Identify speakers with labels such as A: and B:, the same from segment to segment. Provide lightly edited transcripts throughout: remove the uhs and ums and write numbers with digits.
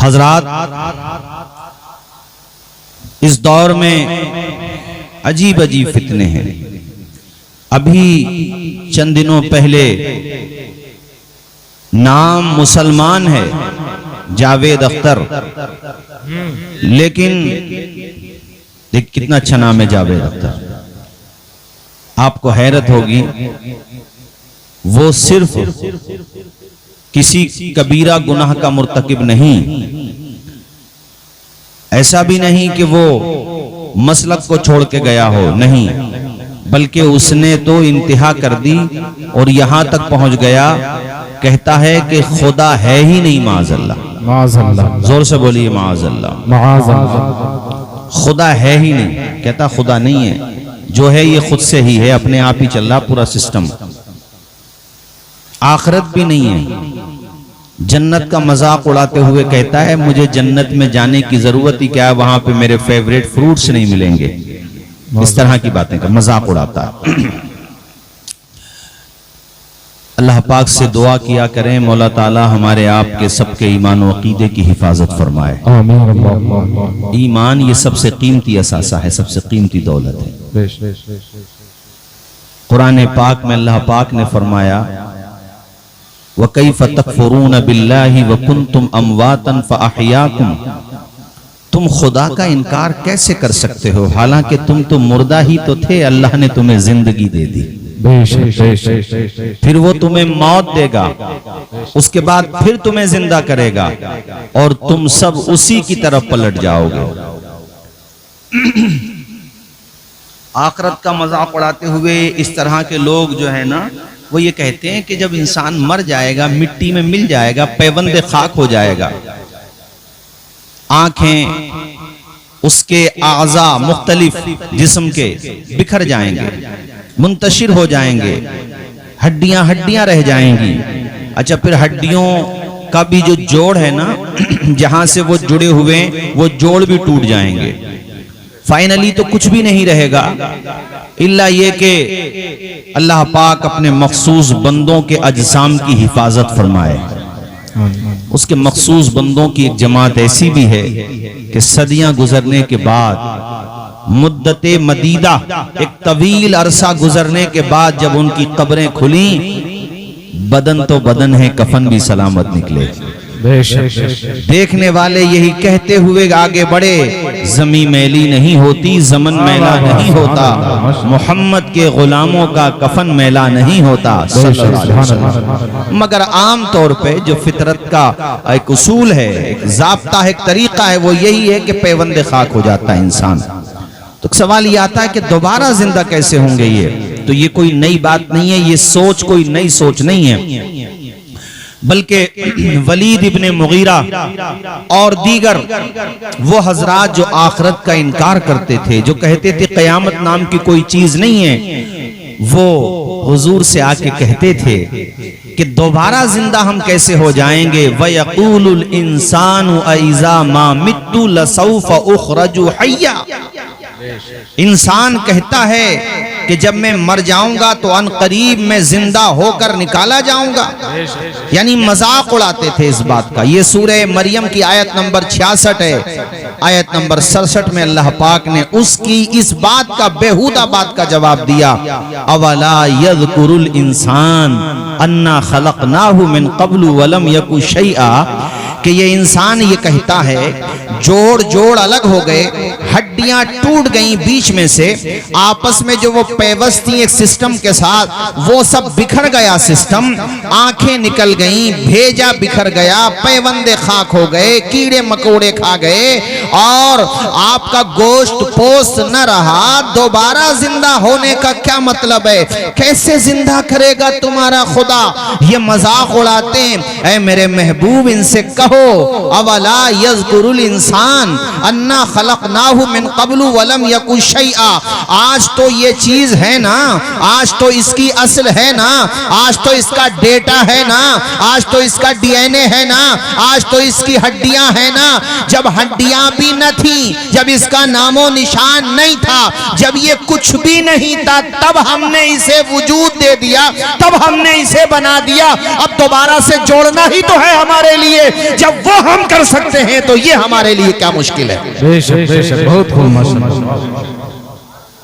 A: हजरात, इस दौर में अजीब अजीब फितने हैं। अभी चंद दिनों पहले नाम मुसलमान है जावेद अख्तर, लेकिन देख कितना अच्छा नाम है जावेद अख्तर। आपको हैरत होगी, वो सिर्फ किसी कबीरा गुनाह का मुर्तकिब नहीं, ऐसा भी नहीं कि वो मसलक को छोड़ के गया हो, नहीं, बल्कि उसने तो इंतहा कर दी और यहां तक पहुंच गया, कहता है कि खुदा है ही नहीं, माअज़ल्लाह। जोर से बोलिए माअज़ल्लाह। खुदा है ही नहीं, कहता खुदा नहीं है, जो है ये खुद से ही है, अपने आप ही चल रहा पूरा सिस्टम। आखिरत भी नहीं है। जन्नत का मजाक उड़ाते हुए कहता है मुझे जन्नत में जाने की जरूरत ही क्या है, वहां पे मेरे फेवरेट फ्रूट्स नहीं मिलेंगे। इस तरह की बातें का मजाक उड़ाता है। अल्लाह पाक से दुआ किया करें, मौला ताला हमारे आपके सबके ईमान और अकीदे की हिफाजत फरमाए। ईमान ये सबसे कीमती असासा है, सबसे कीमती दौलत है। कुरान पाक में अल्लाह पाक ने फरमाया व कैफ़ तकफुरून बिल्लाहि व कुंतुम अमवातन फअहयाकुम, तुम खुदा का इनकार कैसे कर सकते हो, हालांकि तुम तो मुर्दा ही तो थे, अल्लाह ने तुम्हें जिंदगी दे दी, फिर वो तुम्हें मौत देगा, उसके बाद फिर तुम्हें जिंदा करेगा और तुम सब उसी की तरफ पलट जाओगे। आखिरत का मजाक उड़ाते हुए इस तरह के लोग जो है ना, वो ये कहते हैं कि जब इंसान मर जाएगा, मिट्टी में मिल जाएगा, पैबंद खाक हो जाएगा, आंखें उसके आज़ा मुख्तलिफ जिस्म के बिखर जाएंगे, मुंतशिर हो जाएंगे, हड्डियां हड्डियां रह जाएंगी। अच्छा, फिर हड्डियों का भी जो जोड़ है ना, जहां से वो जुड़े हुए वो जोड़ भी टूट जाएंगे। फाइनली तो कुछ भी नहीं रहेगा इल्ला ये कि अल्लाह पाक अपने मखसूस बंदों के अजसाम की हिफाजत फरमाए। उसके मखसूस बंदों की एक जमात ऐसी भी है कि सदियां गुजरने के बाद, मुद्दते मदीदा, एक तवील अरसा गुजरने के बाद जब उनकी कब्रें खुली, बदन तो बदन है, कफन भी सलामत निकले। देखने वाले यही कहते हुए आगे बढ़े, जमी मैली नहीं होती, जमन मैला नहीं होता, मोहम्मद के गुलामों का कफन मैला नहीं होता। मगर आम तौर पे जो फितरत का एक उसूल है, एक ज़ाब्ता है, एक तरीका है, वो यही है कि पैबंद खाक हो जाता है इंसान। तो सवाल ये आता है कि दोबारा जिंदा कैसे होंगे ये? तो ये कोई नई बात नहीं है, ये सोच कोई नई सोच नहीं है, बल्कि वलीद इब्ने मुगीरा और दीगर वो हजरात जो आखिरत का इनकार करते थे, जो कहते थे क़यामत नाम की कोई चीज नहीं है, वो हुजूर से आके कहते थे कि दोबारा जिंदा हम कैसे हो जाएंगे। वयक़ूलुल इंसानु अइज़ा मा मित्तु लसौफ़ उख़रजु हय्या, इंसान कहता है कि जब मैं मर जाऊंगा तो अनकरीब मैं जिंदा होकर निकाला जाऊंगा, यानी मजाक उड़ाते थे इस बात का। ये सूरह मरियम की आयत नंबर 66 है। आयत नंबर 67 में अल्लाह पाक ने उसकी इस बात का, बेहुदा बात का जवाब दिया, अवला यज़कुरुल इंसान अन्ना खलक़नाहु मिन क़ब्लु वलम यकु शैआ, कि ये इंसान ये कहता है जोड़ जोड़ अलग हो गए, हड्डियां टूट गई बीच में से, आपस में जो वो पेवस थी एक सिस्टम के साथ, वो सब बिखर गया सिस्टम, आंखें निकल गई, भेजा बिखर गया, पैबंदे खाक हो गए, कीड़े मकोड़े खा गए और आपका गोश्त पोस्त न रहा। दोबारा जिंदा होने का क्या मतलब है? कैसे जिंदा करेगा तुम्हारा खुदा? ये मजाक उड़ाते हैं। ऐ मेरे महबूब, इनसे कहो अवला यज़कुरुल इंसान अन्ना खलक़नाहु मिन क़ब्लु वलम यकु शैआ, आज तो ये चीज है ना, आज तो इसकी असल है ना, आज तो इसका डेटा है ना, आज तो इसका डीएनए है ना, आज तो इसकी हड्डियां है ना। जब हड्डियां भी भी न थी, जब इसका नामो निशान नहीं था, जब ये कुछ भी नहीं था, तब हमने इसे वजूद दे दिया, तब हमने इसे बना दिया। अब दोबारा से जोड़ना ही तो है हमारे लिए। जब वो हम कर सकते हैं तो ये हमारे लिए क्या मुश्किल है।
B: बेशक बेशक, बहुत खूब माशाअल्लाह।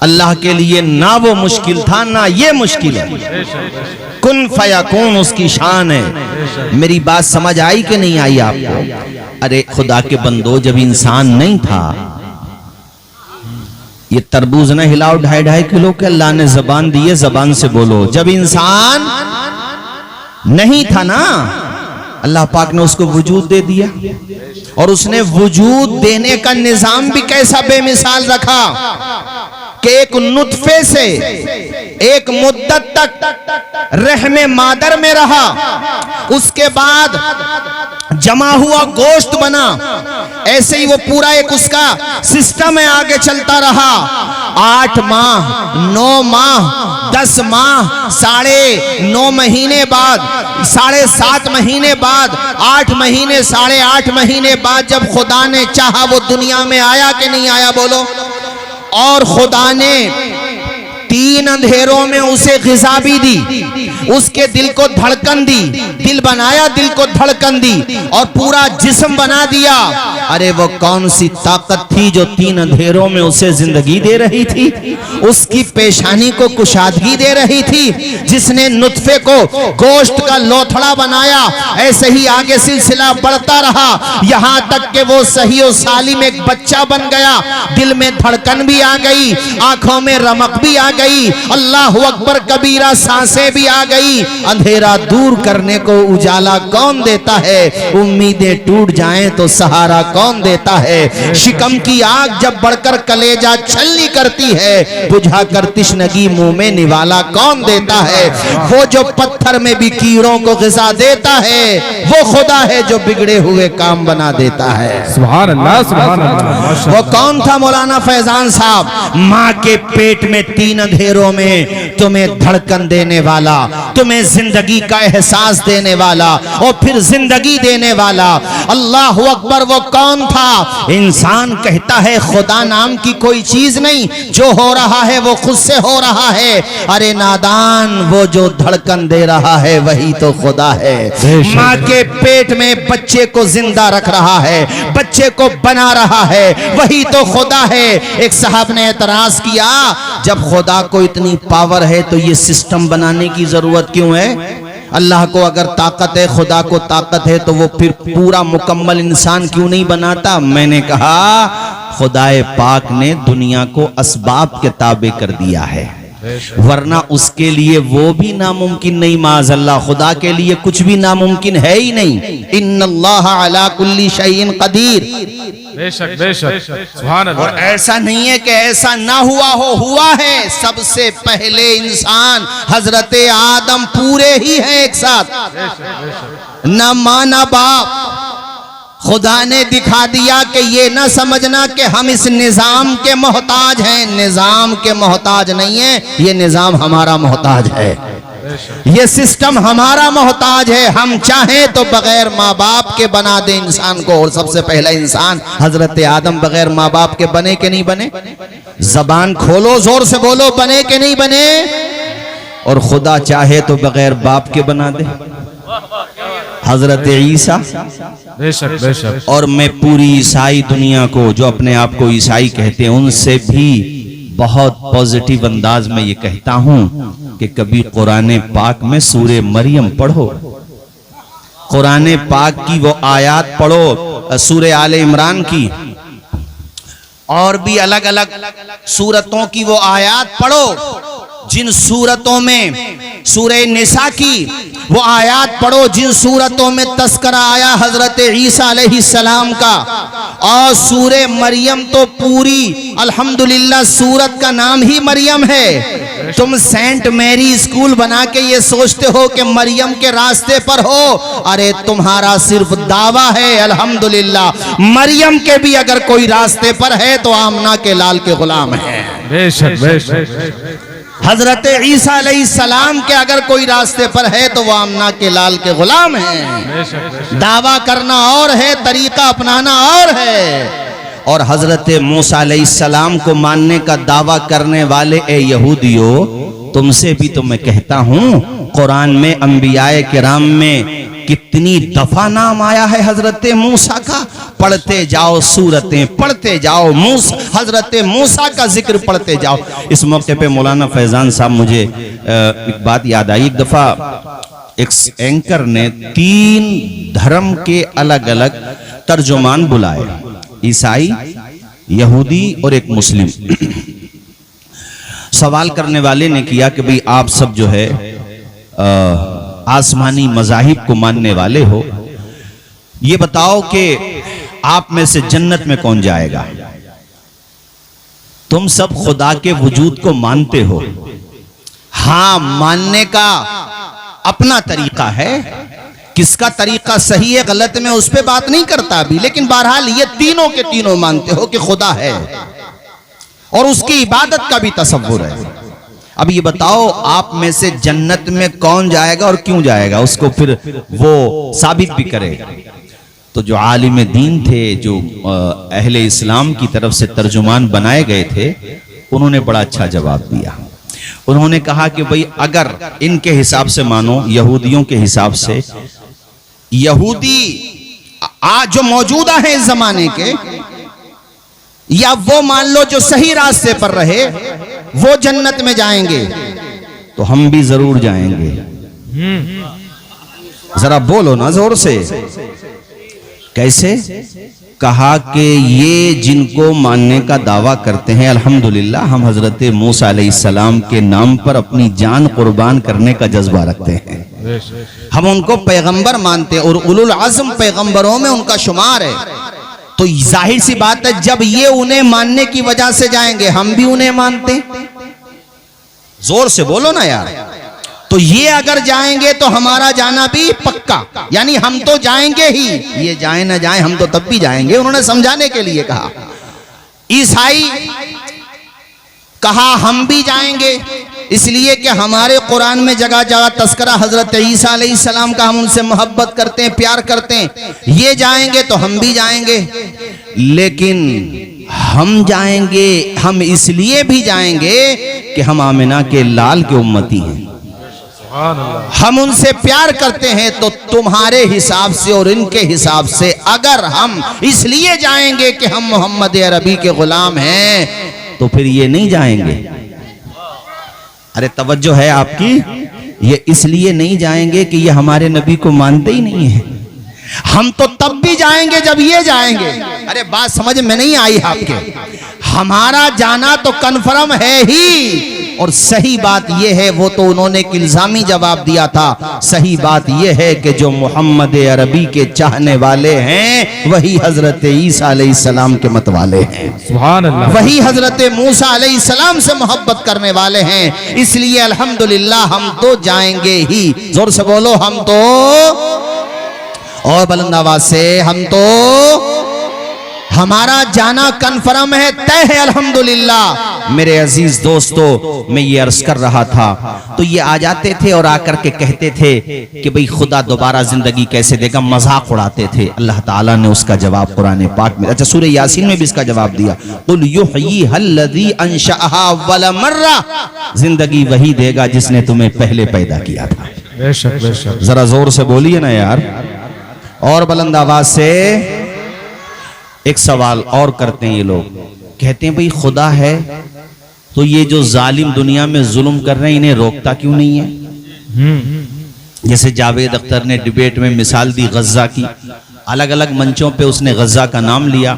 A: अल्लाह के लिए ना वो मुश्किल था ना ये मुश्किल है। कुन फयकून उसकी शान है। मेरी बात समझ आई कि नहीं आई आपको? अरे खुदा के बंदो, जब इंसान नहीं था, ये तरबूज ना हिलाओ 2.5 किलो के, अल्लाह ने जबान दी है, जबान से बोलो। जब इंसान नहीं था ना, अल्लाह पाक ने उसको वजूद दे दिया, और उसने वजूद देने का निजाम भी कैसा बेमिसाल रखा कि एक नुतफे से एक मुद्दत तक रहमे मादर में रहा, उसके बाद जमा हुआ गोश्त बना, ऐसे ही वो पूरा एक उसका सिस्टम है, आगे चलता रहा। 8 माह, 9 माह, 10 माह, 9.5 महीने बाद, 7.5 महीने बाद, 8 महीने, 8.5 महीने बाद जब खुदा ने चाहा वो दुनिया में आया कि नहीं आया बोलो। और खुदा ने 3 अंधेरों में उसे ग़िज़ा भी दी, उसके दिल को धड़कन दी, दिल बनाया, दिल को धड़कन दी, और पूरा जिस्म बना दिया। अरे वो कौन सी ताकत थी जो 3 अंधेरों में उसे जिंदगी दे रही थी, उसकी पेशानी को कुशादगी दे रही थी, जिसने नुतफे को गोश्त का लोथड़ा बनाया। ऐसे ही आगे सिलसिला बढ़ता रहा, यहां तक कि वो सही और सालिम एक बच्चा बन गया, दिल में धड़कन भी आ गई, आंखों में रमक भी आ गई, अल्लाह अकबर कबीरा, सांसें भी आ गई। अंधेरा दूर करने को उजाला कौन देता है? उम्मीदें टूट जाएं तो सहारा कौन देता है? शिकम की आग जब बढ़कर कलेजा छलनी करती है, बुझा कर तिश्नगी मुंह में निवाला कौन देता है? वो जो पत्थर में भी कीड़ों को ग़िज़ा देता है, वो खुदा है जो बिगड़े हुए काम बना देता है।
B: सुभान अल्लाह, सुभान अल्लाह।
A: वो कौन था? मौलाना फैजान साहब। माँ के पेट में 3 अंधेरों में तुम्हें धड़कन देने वाला, तुम्हें जिंदगी का एहसास देने वाला, और फिर जिंदगी देने वाला, अल्लाह अकबर। वो कौन था? इंसान कहता है खुदा नाम की कोई चीज नहीं, जो हो रहा है वो खुद से हो रहा है। अरे नादान, वो जो धड़कन दे रहा है वही तो खुदा है। माँ के पेट में बच्चे को जिंदा रख रहा है, बच्चे को बना रहा है, वही तो खुदा है। एक साहब ने एतराज किया, जब खुदा को इतनी पावर है तो ये सिस्टम बनाने की जरूरत क्यों है? अल्लाह को अगर ताकत है, खुदा को ताकत है, तो वो फिर पूरा मुकम्मल इंसान क्यों नहीं बनाता? मैंने कहा खुदाए पाक ने दुनिया को असबाब के ताबे कर दिया है, वरना उसके लिए वो भी नामुमकिन नहीं। माज़अल्लाह, खुदा के लिए कुछ भी नामुमकिन है ही नहीं। इन्नल्लाह अला कुल्ली शैइन कदीर।
B: बेशक बेशक, सुभान अल्लाह।
A: और ऐसा नहीं है कि ऐसा ना हुआ हो, हुआ है। सबसे पहले इंसान हजरत आदम पूरे ही हैं एक साथ, न माँ न बाप। खुदा ने दिखा दिया कि ये ना समझना कि हम इस निजाम के मोहताज हैं, निजाम के मोहताज नहीं है, ये निजाम हमारा मोहताज है, ये सिस्टम हमारा मोहताज है। हम चाहें तो बगैर माँ बाप के बना दे इंसान को। और सबसे पहला इंसान हजरत आदम बगैर माँ बाप के बने के नहीं बने? जबान खोलो, जोर से बोलो, बने के नहीं बने? और खुदा चाहे तो बगैर बाप के बना दे, हजरत ईसा।
B: बेशक बेशक।
A: और मैं पूरी ईसाई दुनिया को, जो अपने आप को ईसाई कहते हैं, उनसे भी बहुत पॉजिटिव अंदाज में ये कहता हूं कि कभी कुरान पाक में सूरे मरियम पढ़ो, कुरान पाक की वो आयत पढ़ो, सूरे आले इमरान की, और भी अलग अलग सूरतों की वो आयत पढ़ो, जिन सूरतों में सूरे निसा की वो आयत पढ़ो, जिन सूरतों में तस्करा आया हजरत ईसा अलैहिस्सलाम का। और सूरे मरियम तो पूरी अल्हम्दुलिल्लाह सूरत का नाम ही मरियम है। तुम सेंट मैरी स्कूल बना के ये सोचते हो कि मरियम के रास्ते पर हो, अरे तुम्हारा सिर्फ दावा है। अल्हम्दुलिल्लाह मरियम के भी अगर कोई रास्ते पर है तो आमना के लाल के गुलाम है।
B: बेशक बेशक।
A: हजरत ईसा अलैहिस्सलाम के अगर कोई रास्ते पर है तो वो आमना के लाल के गुलाम हैं। दावा करना और है, तरीका अपनाना और है। और हजरत मूसा अलैहिस्सलाम को मानने का दावा करने वाले ए यहूदियों, तुमसे भी तो मैं कहता हूं, कुरान में अंबियाए किराम में कितनी दफा नाम आया है हजरत मूसा का। पढ़ते जाओ सूरतें, पढ़ते जाओ हजरत मूसा का जिक्र पढ़ते जाओ। इस मौके पे मौलाना फैजान साहब, मुझे एक बात याद आई। एक दफा एक एंकर ने 3 धर्म के अलग अलग तर्जुमान बुलाए, ईसाई, यहूदी और एक मुस्लिम। सवाल करने वाले ने किया कि भाई आप सब जो है आसमानी मज़ाहिब को मानने वाले हो, ये बताओ कि आप में से जन्नत में कौन जाएगा? तुम सब खुदा के वजूद को मानते हो। हां, मानने का अपना तरीका है, किसका तरीका सही है गलत में उस पर बात नहीं करता अभी, लेकिन बहरहाल ये तीनों के तीनों मानते हो कि खुदा है और उसकी इबादत का भी तसव्वुर है। अब ये बताओ आप में से जन्नत में कौन जाएगा और क्यों जाएगा, उसको फिर वो साबित भी करे। तो जो आलिम दीन थे, जो अहले इस्लाम की तरफ से तर्जुमान बनाए गए थे, उन्होंने बड़ा अच्छा जवाब दिया। उन्होंने कहा कि भाई अगर इनके हिसाब से मानो, यहूदियों के हिसाब से, यहूदी आज जो मौजूदा है इस जमाने के, या वो मान लो जो सही रास्ते पर रहे, वो जन्नत में जाएंगे, तो हम भी जरूर जाएंगे। जरा बोलो ना जोर से। कैसे? कहा कि ये जिनको मानने का दावा करते हैं, अल्हम्दुलिल्लाह हम हजरत मूसा अलैहिस्सलाम के नाम पर अपनी जान कुर्बान करने का जज्बा रखते हैं। हम उनको पैगंबर मानते हैं और उलुल आज़म पैगंबरों में उनका शुमार है। तो जाहिर सी बात है, जब ये उन्हें मानने की वजह से जाएंगे, हम भी उन्हें मानते। जोर से बोलो ना यार। तो ये अगर जाएंगे तो हमारा जाना भी पक्का, यानी हम तो जाएंगे ही, ये जाए ना जाए हम तो तब भी जाएंगे। उन्होंने समझाने के लिए कहा। ईसाई कहा हम भी जाएंगे, इसलिए कि हमारे कुरान में जगह जगह तस्करा हजरत ईसा अलैहिस्सलाम का, हम उनसे मोहब्बत करते हैं, प्यार करते हैं। ये जाएंगे तो हम भी जाएंगे, लेकिन हम जाएंगे, हम इसलिए भी जाएंगे कि हम आमिना के लाल के उम्मती हैं, हम उनसे प्यार करते हैं। तो तुम्हारे हिसाब से और इनके हिसाब से अगर हम इसलिए जाएंगे कि हम मोहम्मद अरबी के गुलाम हैं, तो फिर ये नहीं जाएंगे। अरे तवज्जो है आपकी? ये इसलिए नहीं जाएंगे कि ये हमारे नबी को मानते ही नहीं है। हम तो तब भी जाएंगे जब ये जाएंगे। अरे बात समझ में नहीं आई आपके? हमारा जाना तो कन्फर्म है ही। और सही बात यह है, वो तो उन्होंने एक इल्जामी जवाब दिया था, सही बात यह है कि जो मोहम्मद अरबी के चाहने वाले हैं वही हजरत ईसा अलैहिस्सलाम के मत वाले हैं। सुभान अल्लाह। वही हजरत मूसा अलैहिस्सलाम से मोहब्बत करने वाले हैं। इसलिए अल्हम्दुलिल्लाह हम तो जाएंगे ही। जोर से बोलो, हम तो, और बुलंद आवाज से, हम तो, हमारा जाना कन्फर्म है, तय है अल्हम्दुलिल्लाह। मेरे अजीज दोस्तों, मैं ये अर्ज कर रहा था, तो ये आ जाते थे और आकर के कहते थे कि भाई खुदा दोबारा जिंदगी कैसे देगा, मजाक उड़ाते थे। अल्लाह ताला ने उसका जवाब कुरान पाक में, अच्छा सूरह यासीन में भी इसका जवाब दिया, कुल युहयीहल्लज़ी अंशअहा अव्वल मर्रा, जिंदगी वही देगा जिसने तुम्हें पहले पैदा किया था।
B: बेशक बेशक।
A: जरा जोर से बोलिए ना यार, और बुलंद आवाज से। एक सवाल और करते हैं ये लोग, कहते हैं भाई खुदा है तो ये जो जालिम दुनिया में जुल्म कर रहे हैं इन्हें रोकता क्यों नहीं है? जैसे जावेद अख्तर ने डिबेट में मिसाल दी गज्जा की, अलग अलग मंचों पे उसने गज्जा का नाम लिया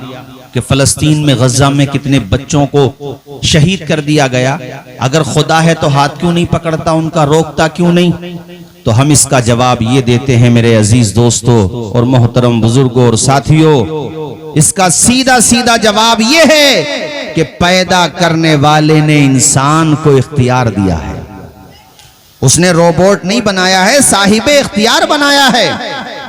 A: कि फलस्तीन में गज्जा में कितने बच्चों को शहीद कर दिया गया। अगर खुदा है तो हाथ क्यों नहीं पकड़ता उनका, रोकता क्यों नहीं? तो हम इसका जवाब ये देते हैं मेरे अजीज दोस्तों और मोहतरम बुजुर्गों और साथियों, इसका सीधा सीधा जवाब ये है कि पैदा करने वाले ने इंसान को इख्तियार दिया है। उसने रोबोट नहीं बनाया है, साहिबे इख्तियार बनाया है।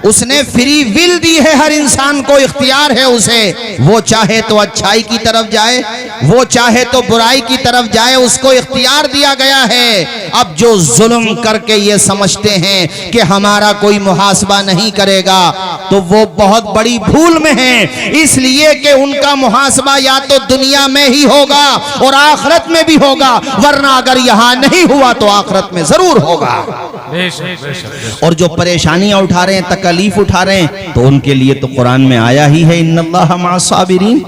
A: उसने फ्री विल दी है, हर इंसान को इख्तियार है उसे, वो चाहे तो अच्छाई की तरफ जाए, वो चाहे तो बुराई की तरफ जाए, उसको इख्तियार दिया गया है। अब जो जुल्म करके ये समझते हैं कि हमारा कोई मुहासबा नहीं करेगा, तो वो बहुत बड़ी भूल में है, इसलिए कि उनका मुहासबा या तो दुनिया में ही होगा और आखिरत में भी होगा, वरना अगर यहां नहीं हुआ तो आखिरत में जरूर होगा। और जो परेशानियां उठा रहे हैं, तकलीफ उठा रहे हैं, तो उनके लिए तो कुरान में आया ही है, इन्नल्लाह मअस-साबिरीन।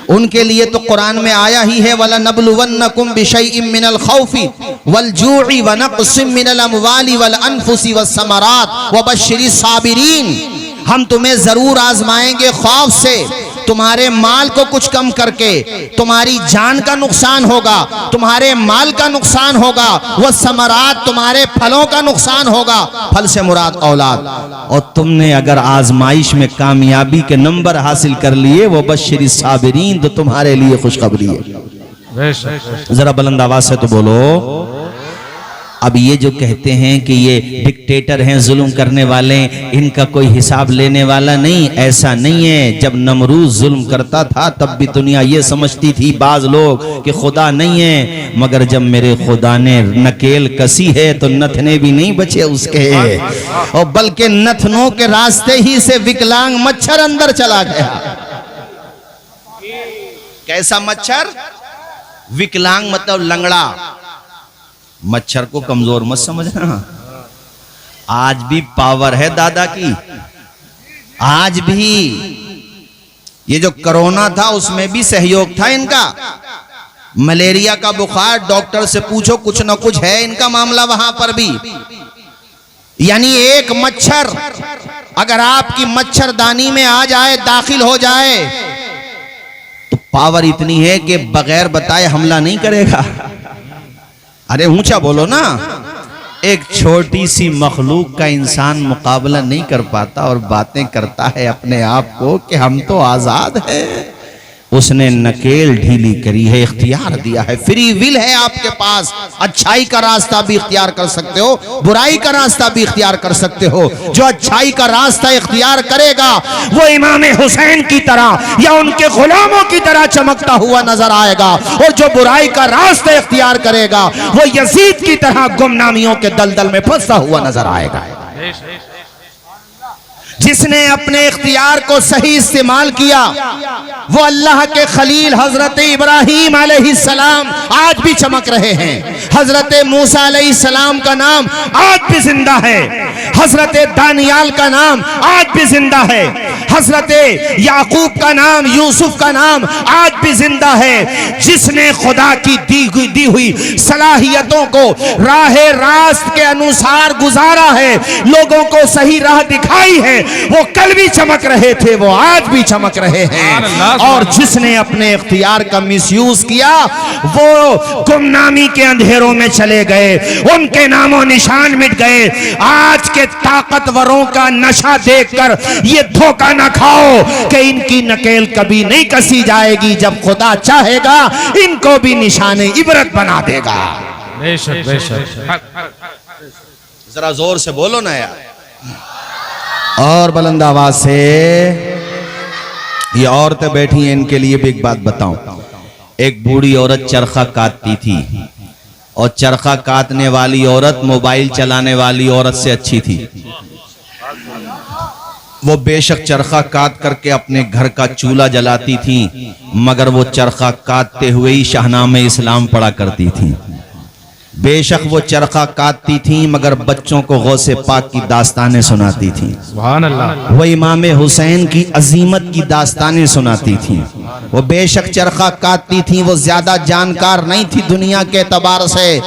A: उनके लिए तो कुरान में आया ही है, वला नबलुवन्नकुम बिशैइन मिनल खौफि वल जूइ व नक़्सिम मिनल अमवालि वल अनफुसि वस्समरात व बश्शिरिस साबिरीन। हम तुम्हें जरूर आजमाएंगे खौफ से, तुम्हारे माल को कुछ कम करके, तुम्हारी जान का नुकसान होगा, तुम्हारे माल का नुकसान होगा, वह समरात तुम्हारे फलों का नुकसान होगा, फल से मुराद औलाद। और तुमने अगर आजमाइश में कामयाबी के नंबर हासिल कर लिए, वो बश्शिरी साबिरीन, तो तुम्हारे लिए खुशखबरी है। जरा बुलंद आवाज से तो बोलो। अब ये जो कहते हैं कि ये डिक्टेटर हैं, जुल्म करने वाले, इनका कोई हिसाब लेने वाला नहीं, ऐसा नहीं है। जब नमरूद जुल्म करता था तब भी दुनिया ये समझती थी बाज लोग कि खुदा नहीं है, मगर जब मेरे खुदा ने नकेल कसी है तो नथने भी नहीं बचे उसके, और बल्कि नथनों के रास्ते ही से विकलांग मच्छर अंदर चला गया। कैसा मच्छर? विकलांग मतलब लंगड़ा। मच्छर को कमजोर मत समझना, आज भी पावर है दादा की, आज भी। ये जो कोरोना था उसमें भी सहयोग था इनका। मलेरिया का बुखार, डॉक्टर से पूछो, कुछ ना कुछ है इनका मामला वहां पर भी। यानी एक मच्छर अगर आपकी मच्छरदानी में आ जाए, दाखिल हो जाए, तो पावर इतनी है कि बगैर बताए हमला नहीं करेगा। अरे ऊंचा बोलो ना। एक छोटी सी मखलूक का इंसान मुकाबला नहीं कर पाता और बातें करता है अपने आप को कि हम तो आजाद हैं। उसने नकेल ढीली करी है, इख्तियार दिया है, फ्री विल है आपके पास। अच्छाई का रास्ता भी इख्तियार कर सकते हो, बुराई का रास्ता भी इख्तियार कर सकते हो। जो अच्छाई का रास्ता इख्तियार करेगा वो इमाम हुसैन की तरह या उनके गुलामों की तरह चमकता हुआ नजर आएगा, और जो बुराई का रास्ता इख्तियार करेगा वो यजीद की तरह गुमनामियों के दलदल में फंसा हुआ नजर आएगा। जिसने अपने इख्तियार को सही इस्तेमाल किया वो अल्लाह के खलील हजरत इब्राहीम अलैहिस्सलाम आज भी चमक रहे हैं। हजरत मूसा अलैहिस्सलाम का नाम आज भी जिंदा है, हजरत दानियाल का नाम आज भी जिंदा है, हजरत याकूब का नाम, यूसुफ का नाम आज भी जिंदा है। जिसने खुदा की दी हुई सलाहियतों को राह रास्त के अनुसार गुजारा है, लोगों को सही राह दिखाई है, वो कल भी चमक रहे थे, वो आज भी चमक रहे हैं। और जिसने अपने इख्तियार का मिसयूज किया वो गुमनामी के अंधेरों में चले गए, उनके नामो निशान मिट गए। आज के ताकतवरों का नशा देखकर ये धोखा न खाओ कि इनकी नकेल कभी नहीं कसी जाएगी, जब खुदा चाहेगा इनको भी निशाने इबरत बना देगा।
B: बेशक बेशक।
A: जरा जोर से बोलो ना यार, और बुलंद आवाज से। ये औरतें बैठी हैं, इनके लिए भी एक बात बताऊं। एक बूढ़ी औरत चरखा काटती थी, और चरखा काटने वाली औरत मोबाइल चलाने वाली औरत से अच्छी थी। वो बेशक चरखा काट करके अपने घर का चूल्हा जलाती थी, मगर वो चरखा काटते हुए ही शाहनामे इस्लाम पढ़ा करती थी। बेशक वो चरखा काटती थी, मगर बच्चों को गौसे पाक की दास्तानें सुनाती थी।
B: सुभान अल्लाह।
A: वो इमाम हुसैन की अजीमत की दास्तानें सुनाती थी। वो बेशक चरखा काटती थी, वो ज्यादा जानकार नहीं थी दुनिया के एतबार से,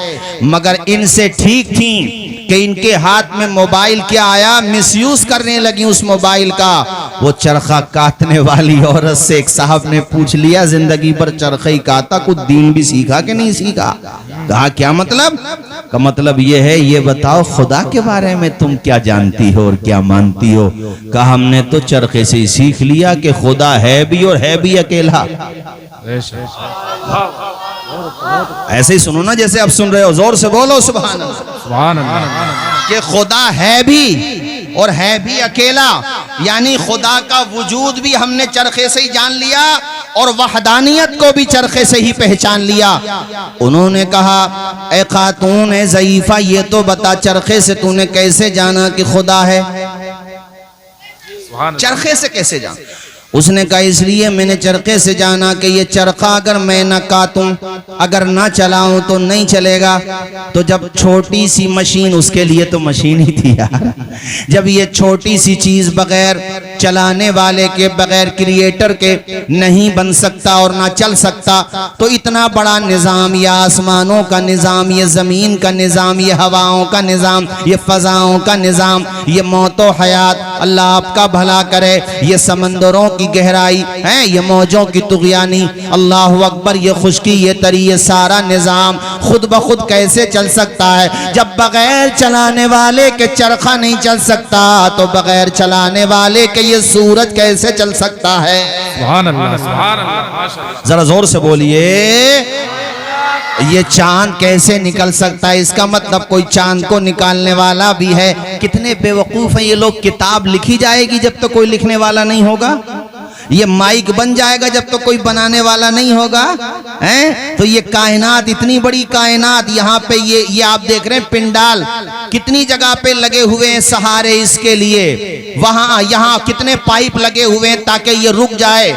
A: मगर इनसे ठीक थी कि इनके हाथ में मोबाइल क्या आया, मिसयूज करने लगी उस मोबाइल का। वो चरखा काटने वाली औरत से एक साहब ने पूछ लिया, जिंदगी भर चरखा ही काटा, कुछ दीन भी सीखा कि नहीं सीखा? कहा क्या मतलब? का मतलब ये है, ये बताओ खुदा के बारे में तुम क्या जानती हो और क्या मानती हो? कहा हमने तो चरखे से ही सीख लिया कि खुदा है भी और है भी अकेला। ऐसे ही सुनो ना जैसे आप सुन रहे हो, जोर से बोलो सुभान अल्लाह।
B: सुभान अल्लाह।
A: कि खुदा है भी और है भी अकेला, यानी खुदा का वजूद भी हमने चरखे से ही जान लिया और वहदानियत को भी चरखे से ही पहचान लिया। उन्होंने कहा, ए खातून ए ज़ईफा, ये तो बता चरखे से तूने कैसे जाना कि खुदा है? चरखे से कैसे जाना? उसने कहा, इसलिए मैंने चरखे से जाना कि ये चरखा अगर मैं न काटूं, अगर ना चलाऊं तो नहीं चलेगा। तो जब छोटी सी मशीन, उसके लिए तो मशीन ही थी यार, जब ये छोटी सी चीज बगैर चलाने वाले के, बगैर क्रिएटर के नहीं बन सकता और ना चल सकता, तो इतना बड़ा निज़ाम, ये आसमानों का निज़ाम, ये ज़मीन का निज़ाम, ये हवाओं का निज़ाम, ये फ़ज़ाओं का निज़ाम, ये मौत व हयात, अल्लाह आपका भला करे, ये समंदरों की गहराई है, ये मौजों की तुग़यानी, अल्लाह अकबर, ये खुश्की, ये तरी, ये सारा निज़ाम खुद ब खुद कैसे चल सकता है? जब बगैर चलाने वाले के चरखा नहीं चल सकता, तो बगैर चलाने वाले के ये सूरज कैसे चल सकता है?
B: सुभान अल्लाह, सुभान अल्लाह।
A: जरा जोर से बोलिए, ये चांद कैसे निकल सकता है? इसका मतलब कोई चांद को निकालने वाला भी है। कितने बेवकूफ हैं ये लोग। किताब लिखी जाएगी जब तक कोई लिखने वाला नहीं होगा, ये माइक बन जाएगा जब तक कोई बनाने वाला नहीं होगा, हैं? तो ये कायनात, इतनी बड़ी कायनात, यहाँ पे ये आप देख रहे हैं पिंडाल कितनी जगह पे लगे हुए हैं सहारे इसके लिए, वहां यहाँ कितने पाइप लगे हुए हैं ताकि ये रुक जाए,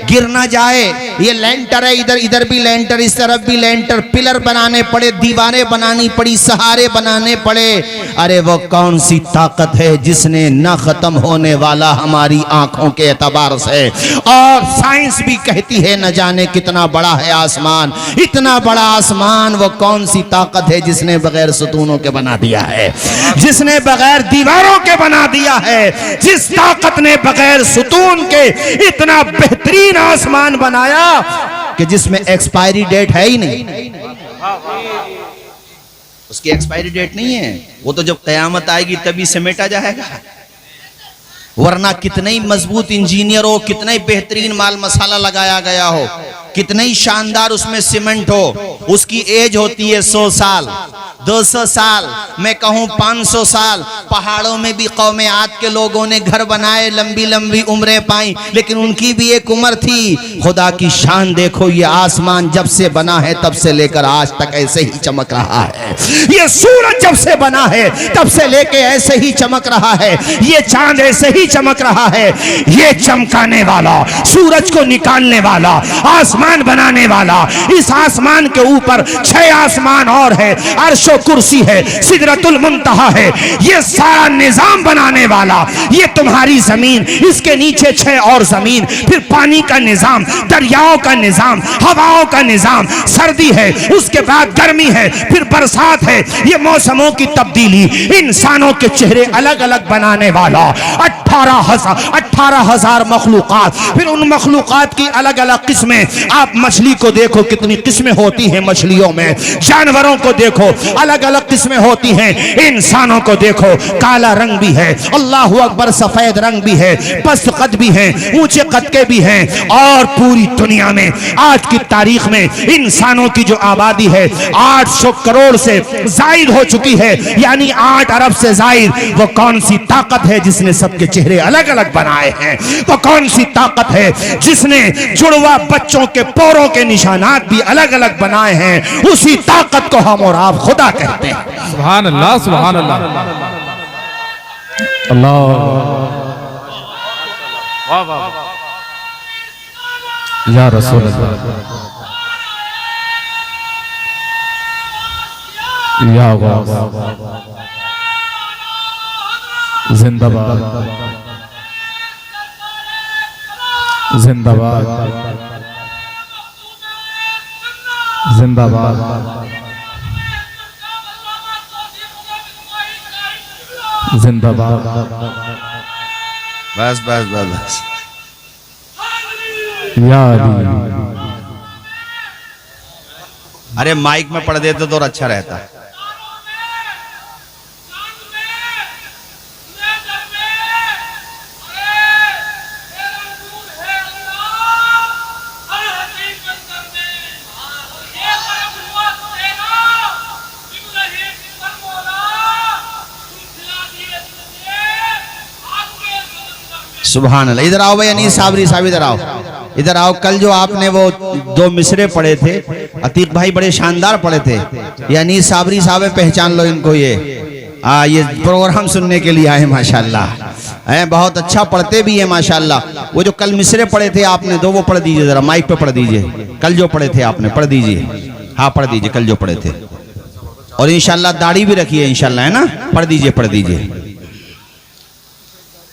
A: गिर ना जाए। ये लेंटर है, इधर इधर भी लेंटर, इस तरफ भी लेंटर, पिलर बनाने पड़े, दीवारें बनानी पड़ी, सहारे बनाने पड़े। अरे वो कौन सी ताकत है जिसने न खत्म होने वाला हमारी आंखों के एतबार से, और साइंस भी कहती है न जाने कितना बड़ा है आसमान, इतना बड़ा आसमान, वो कौन सी ताकत है जिसने बगैर सुतूनों के बना दिया है, जिसने बगैर दीवारों के बना दिया है, जिस ताकत ने बगैर सुतून के इतना बेहतरीन आसमान बनाया कि जिसमें एक्सपायरी डेट है ही नहीं, उसकी एक्सपायरी डेट नहीं है। वो तो जब कयामत आएगी तभी समेटा जाएगा, वरना कितने ही मजबूत इंजीनियर हो, कितना ही बेहतरीन माल मसाला लगाया गया हो, कितना ही शानदार उसमें सीमेंट हो, उसकी एज होती है 100 साल, 200 साल, मैं कहूँ 500 साल। पहाड़ों में भी कौमे आद के लोगों ने घर बनाए, लंबी लंबी उम्रें पाई, लेकिन उनकी भी एक उम्र थी। खुदा की शान देखो, ये आसमान जब से बना है तब से लेकर आज तक ऐसे ही चमक रहा है, ये सूरज जब से बना है तब से लेकर ऐसे ही चमक रहा है, ये चांद ऐसे ही चमक रहा है। ये चमकाने वाला, सूरज को निकालने वाला, आसमान बनाने वाला, इस आसमान के ऊपर 6 आसमान और है, अर्शो कुर्सी है, सिदरतुल मुंतहा है, ये सारा निजाम बनाने वाला, ये तुम्हारी जमीन, इसके नीचे 6 और जमीन, फिर पानी का निजाम, दरियाओं का निजाम, हवाओं का निजाम, सर्दी है, उसके बाद गर्मी है, फिर बरसात है, ये मौसमों की तब्दीली, इंसानों के चेहरे अलग अलग बनाने वाला, 18,000 मखलूकात, फिर उन मखलूकात की अलग अलग किस्में। आप मछली को देखो, कितनी किस्में होती हैं मछलियों में, जानवरों को देखो अलग अलग किस्में होती हैं, इंसानों को देखो काला रंग भी है, अल्लाह अकबर, सफेद रंग भी है, पस्त कद भी है, ऊंचे कद के भी हैं। और पूरी दुनिया में आज की तारीख में इंसानों की जो आबादी है 800 करोड़ से जायद हो चुकी है, यानी 8 अरब से जायद। वो कौन सी ताकत है जिसने सबके चेहरे अलग अलग बनाए हैं? वो कौन सी ताकत है जिसने जुड़वा बच्चों के पोरों के निशानात भी अलग अलग बनाए हैं? उसी ताकत को हम और आप खुदा कहते हैं।
B: सुभान अल्लाह, सुभान अल्लाह, अल्लाह, वाह वाह, या रसूल अल्लाह, या वाह, जिंदाबाद, जिंदाबाद, जिंदाबाद, जिंदाबाद।
A: बस बस बस बस,
B: या अली।
A: अरे माइक में पढ़ देते तो और अच्छा रहता। सुभान अल्लाह। इधर आओ भाई अनीस साबरी साहब, इधर आओ, इधर आओ। कल जो आपने वो 2 मिसरे पढ़े थे, अतीक भाई बड़े शानदार पढ़े थे। ये अनीस साबरी साहब है, पहचान लो इनको। ये प्रोग्राम सुनने के लिए आए माशाल्लाह, हैं बहुत अच्छा पढ़ते भी है माशाल्लाह। वो जो कल मिसरे पढ़े थे आपने 2, वो पढ़ दीजिए जरा, माइक पे पढ़ दीजिए। कल जो पढ़े थे आपने पढ़ दीजिए, हाँ पढ़ दीजिए कल जो पढ़े थे। और इंशाल्लाह दाढ़ी भी रखिए इंशाल्लाह, है ना। पढ़ दीजिए पढ़ दीजिए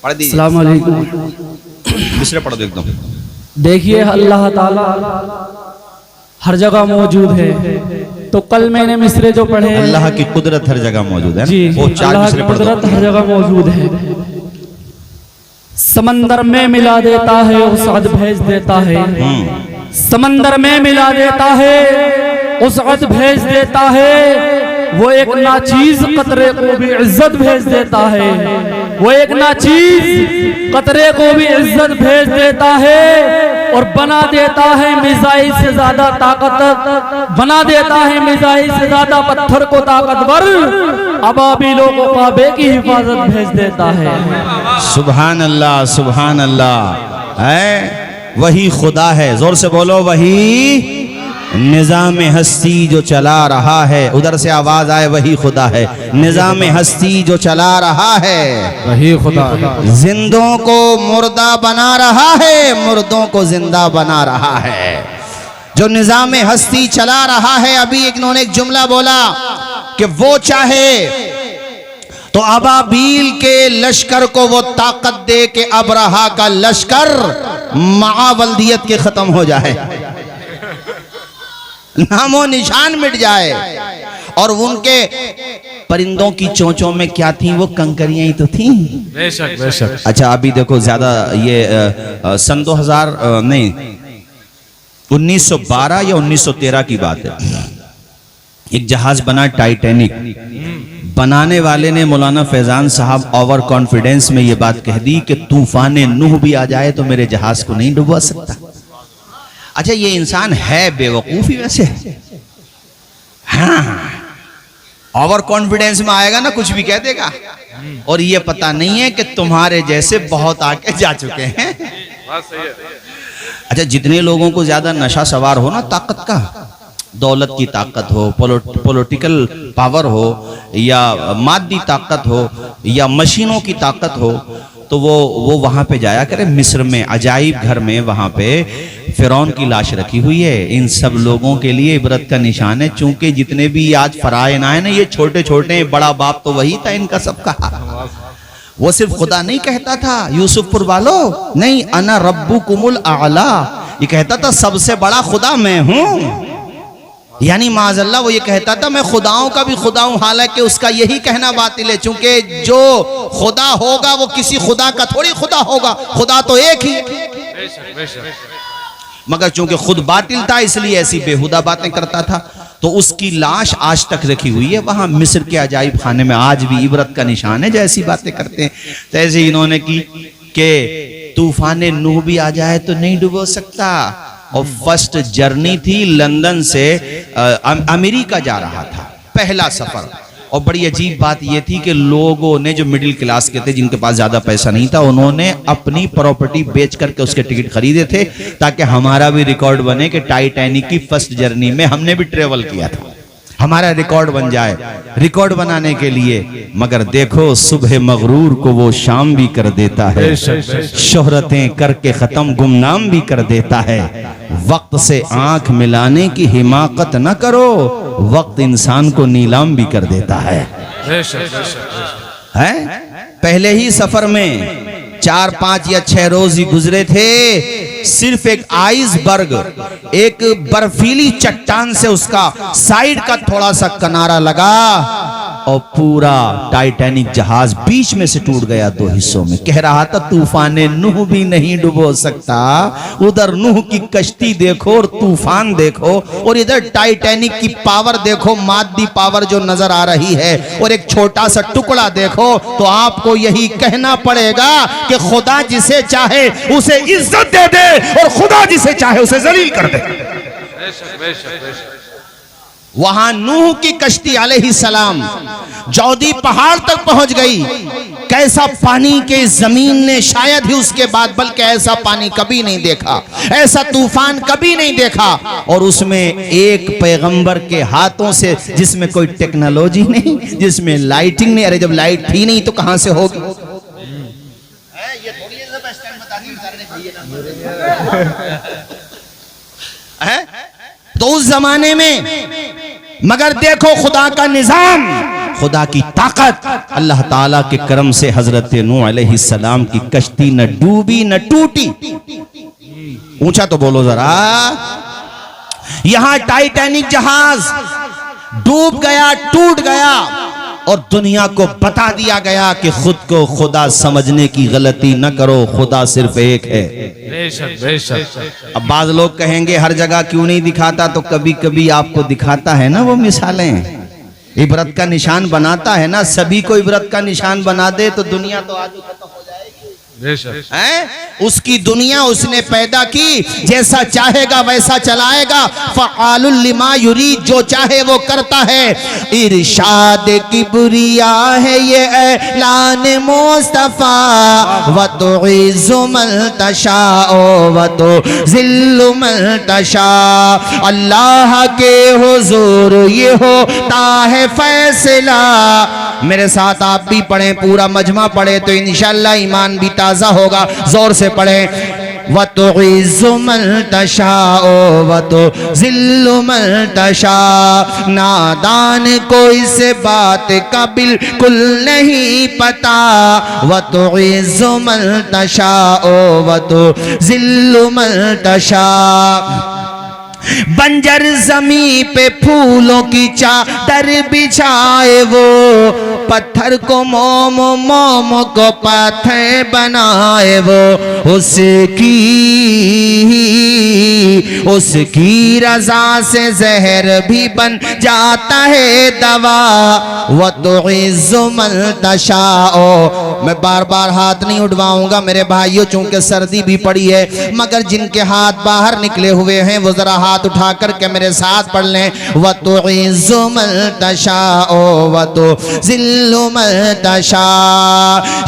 A: पढ़ दीजिए।
C: अस्सलाम वालेकुम।
A: मिसरे पढ़ दो एकदम।
C: देखिए अल्लाह ताला हर जगह मौजूद है, तो कल मैंने मिसरे जो पढ़े,
A: अल्लाह की कुदरत हर जगह मौजूद है।
C: जी,
A: वो 4
C: अल्लाह
A: मिसरे
C: की
A: पढ़ दो।
C: कुदरत हर जगह मौजूद है। समंदर में मिला देता है, उसअद भेज देता है। समंदर में मिला देता है, उसअद भेज देता है। वो एक नाचीज कतरे को भी इज्जत भेज देता है। वो एक नाचीज कतरे को भी इज्जत भेज देता है और बना देता है मिसाइल से ज्यादा ताकत, बना देता है मिसाइल से ज्यादा पत्थर को ताकतवर। अबाबिलों को काबे की हिफाजत भेज देता है।
A: सुभान अल्लाह सुभान अल्लाह। है वही खुदा है, जोर से बोलो, वही निजाम हस्ती जो चला रहा है। उधर से आवाज आए, वही खुदा है निजाम हस्ती जो चला रहा है,
B: वही खुदा।
A: जिंदों को मुर्दा बना रहा है, मुर्दों को जिंदा बना रहा है। जो निजाम हस्ती चला रहा है, अभी इन्होंने एक जुमला बोला कि वो चाहे तो अबाबील के लश्कर को वो ताकत दे के अबरहा का लश्कर मावल्दियत के खत्म हो जाए, नामो निशान मिट जाए। और उनके परिंदों की चोंचों में क्या थी? वो कंकरियां ही तो थी।
B: बेशक बेशक।
A: अच्छा अभी देखो ज्यादा ये सन 2000 नहीं 1912 या 1913 की बात है। एक जहाज बना टाइटैनिक, बनाने वाले ने मौलाना फैजान साहब ओवर कॉन्फिडेंस में ये बात कह दी कि तूफान नूह भी आ जाए तो मेरे जहाज को नहीं डुबा सकता। अच्छा ये इंसान है बेवकूफी वैसे, हाँ ओवर कॉन्फिडेंस में आएगा ना कुछ भी कह देगा। और ये पता नहीं है कि तुम्हारे जैसे बहुत आके जा चुके हैं। अच्छा जितने लोगों को ज्यादा नशा सवार हो ना, ताकत का, दौलत की ताकत हो, पॉलिटिकल पावर हो, या मादी ताकत हो, या मशीनों की ताकत हो, तो वो वहां पे जाया करे। मिस्र में अजाइब घर में वहां पे फिरौन की लाश रखी हुई है। इन सब लोगों के लिए इबरत का निशान है, चूंकि जितने भी आज फरायन आए ना, ये छोटे छोटे, बड़ा बाप तो वही था इनका सबका। वो सिर्फ खुदा नहीं कहता था यूसुफपुर वालों, नहीं, अना रब्बुकुमुल आला, ये कहता था सबसे बड़ा खुदा मैं हूं। यानी माज़अल्लाह वो ये कहता था मैं खुदाओं का भी खुदा हूं, हालांकि उसका यही कहना बातिल है, चूंकि जो खुदा होगा वो किसी खुदा का थोड़ी खुदा होगा, खुदा तो एक ही। मगर चूंकि खुद बातिल था इसलिए ऐसी बेहुदा बातें करता था। तो उसकी लाश आज तक रखी हुई है वहां मिस्र के अजाइब खाने में, आज भी इबरत का निशान है जो ऐसी बातें करते हैं। तो ऐसे इन्होंने की कि तूफान नूह भी आ जाए तो नहीं डुबो सकता। और फर्स्ट जर्नी थी, लंदन से अमेरिका जा रहा था, पहला सफर। और बड़ी अजीब बात यह थी कि लोगों ने जो मिडिल क्लास के थे, जिनके पास ज्यादा पैसा नहीं था, उन्होंने अपनी प्रॉपर्टी बेच करके उसके टिकट खरीदे थे ताकि हमारा भी रिकॉर्ड बने कि टाइटैनिक की फर्स्ट जर्नी में हमने भी ट्रेवल किया था, हमारा रिकॉर्ड बन जाए। रिकॉर्ड बनाने के लिए, मगर देखो सुबह मगरूर को वो शाम भी कर देता है, शोहरतें करके खत्म गुमनाम भी कर देता है। वक्त से आंख मिलाने की हिमाकत न करो, वक्त इंसान को नीलाम भी कर देता है। पहले ही सफर में 4, 5 या 6 रोज ही गुजरे थे, सिर्फ एक आइसबर्ग, एक बर्फीली चट्टान से उसका साइड का थोड़ा सा किनारा लगा और पूरा टाइटैनिक जहाज बीच में से टूट गया 2 हिस्सों में। कह रहा था तूफान नूह भी नहीं डुबो सकता। उधर नूह की कश्ती देखो और तूफान देखो, और इधर टाइटैनिक की पावर देखो, मादी पावर जो नजर आ रही है, और एक छोटा सा टुकड़ा देखो, तो आपको यही कहना पड़ेगा कि खुदा जिसे चाहे उसे इज्जत दे दे और खुदा जिसे चाहे उसे जलील कर दे। वहां नूह की कश्ती अलैहिस्सलाम जौदी पहाड़ तक पहुंच गई। कैसा पानी के जमीन ने शायद ही उसके बाद, बल्कि ऐसा पानी कभी नहीं देखा, ऐसा तूफान कभी नहीं देखा। और उसमें एक पैगंबर के हाथों से, जिसमें कोई टेक्नोलॉजी नहीं, जिसमें लाइटिंग नहीं। अरे जब लाइट थी नहीं तो कहां से होगी? ये थोड़ी है तो उस जमाने में, मगर देखो खुदा का निजाम, खुदा की ताकत। अल्लाह ताला के करम से हजरत नूह अलैहिस्सलाम की कश्ती न डूबी न टूटी। ऊंचा तो बोलो जरा। यहां टाइटैनिक जहाज डूब गया, टूट गया, और दुनिया को बता दिया गया कि खुद को खुदा समझने की गलती न करो, खुदा सिर्फ एक है।
B: बेशक बेशक।
A: अब बाज लोग कहेंगे हर जगह क्यों नहीं दिखाता, तो कभी कभी आपको दिखाता है ना वो मिसालें, इबरत का निशान बनाता है ना। सभी को इबरत का निशान बना दे तो दुनिया तो आज खत्म हो जाएगी। उसकी दुनिया उसने पैदा की, जैसा चाहेगा वैसा चलाएगा। फ़आलुल लिमा युरीद, जो चाहे वो करता है। इरशाद किबरिया है ये ऐलान मुस्तफा, व तुइज़्ज़ु मन तशाओ व तुज़िल्लु मन तशा। अल्लाह के हुजूर ये होता है फैसला। मेरे साथ आप भी पढ़ें, पूरा मजमा पढ़े तो इंशाअल्लाह ईमान भी ताज़ा होगा। जोर से पढ़ें। व तुइज़्ज़ु मन तशाओ व तुज़िल्लु मन तशा। नादान को इस बात का बिल्कुल नहीं पता। व तुइज़्ज़ु मन तशाओ व तुज़िल्लु मन तशा। बंजर जमी पे फूलों की चादर बिछाए वो, पत्थर को मोम, मोम को पत्थर बनाए वो। उसकी रजा से जहर भी बन जाता है दवा। वो तुइज़्ज़ु मन तशाओ। मैं बार बार हाथ नहीं उठवाऊंगा मेरे भाइयों, चूंकि सर्दी भी पड़ी है, मगर जिनके हाथ बाहर निकले हुए हैं वो जरा हाथ उठा करके मेरे साथ पढ़ लें। व तुइज़्ज़ु मन तशाओ व तुज़िल्लु मन तशा।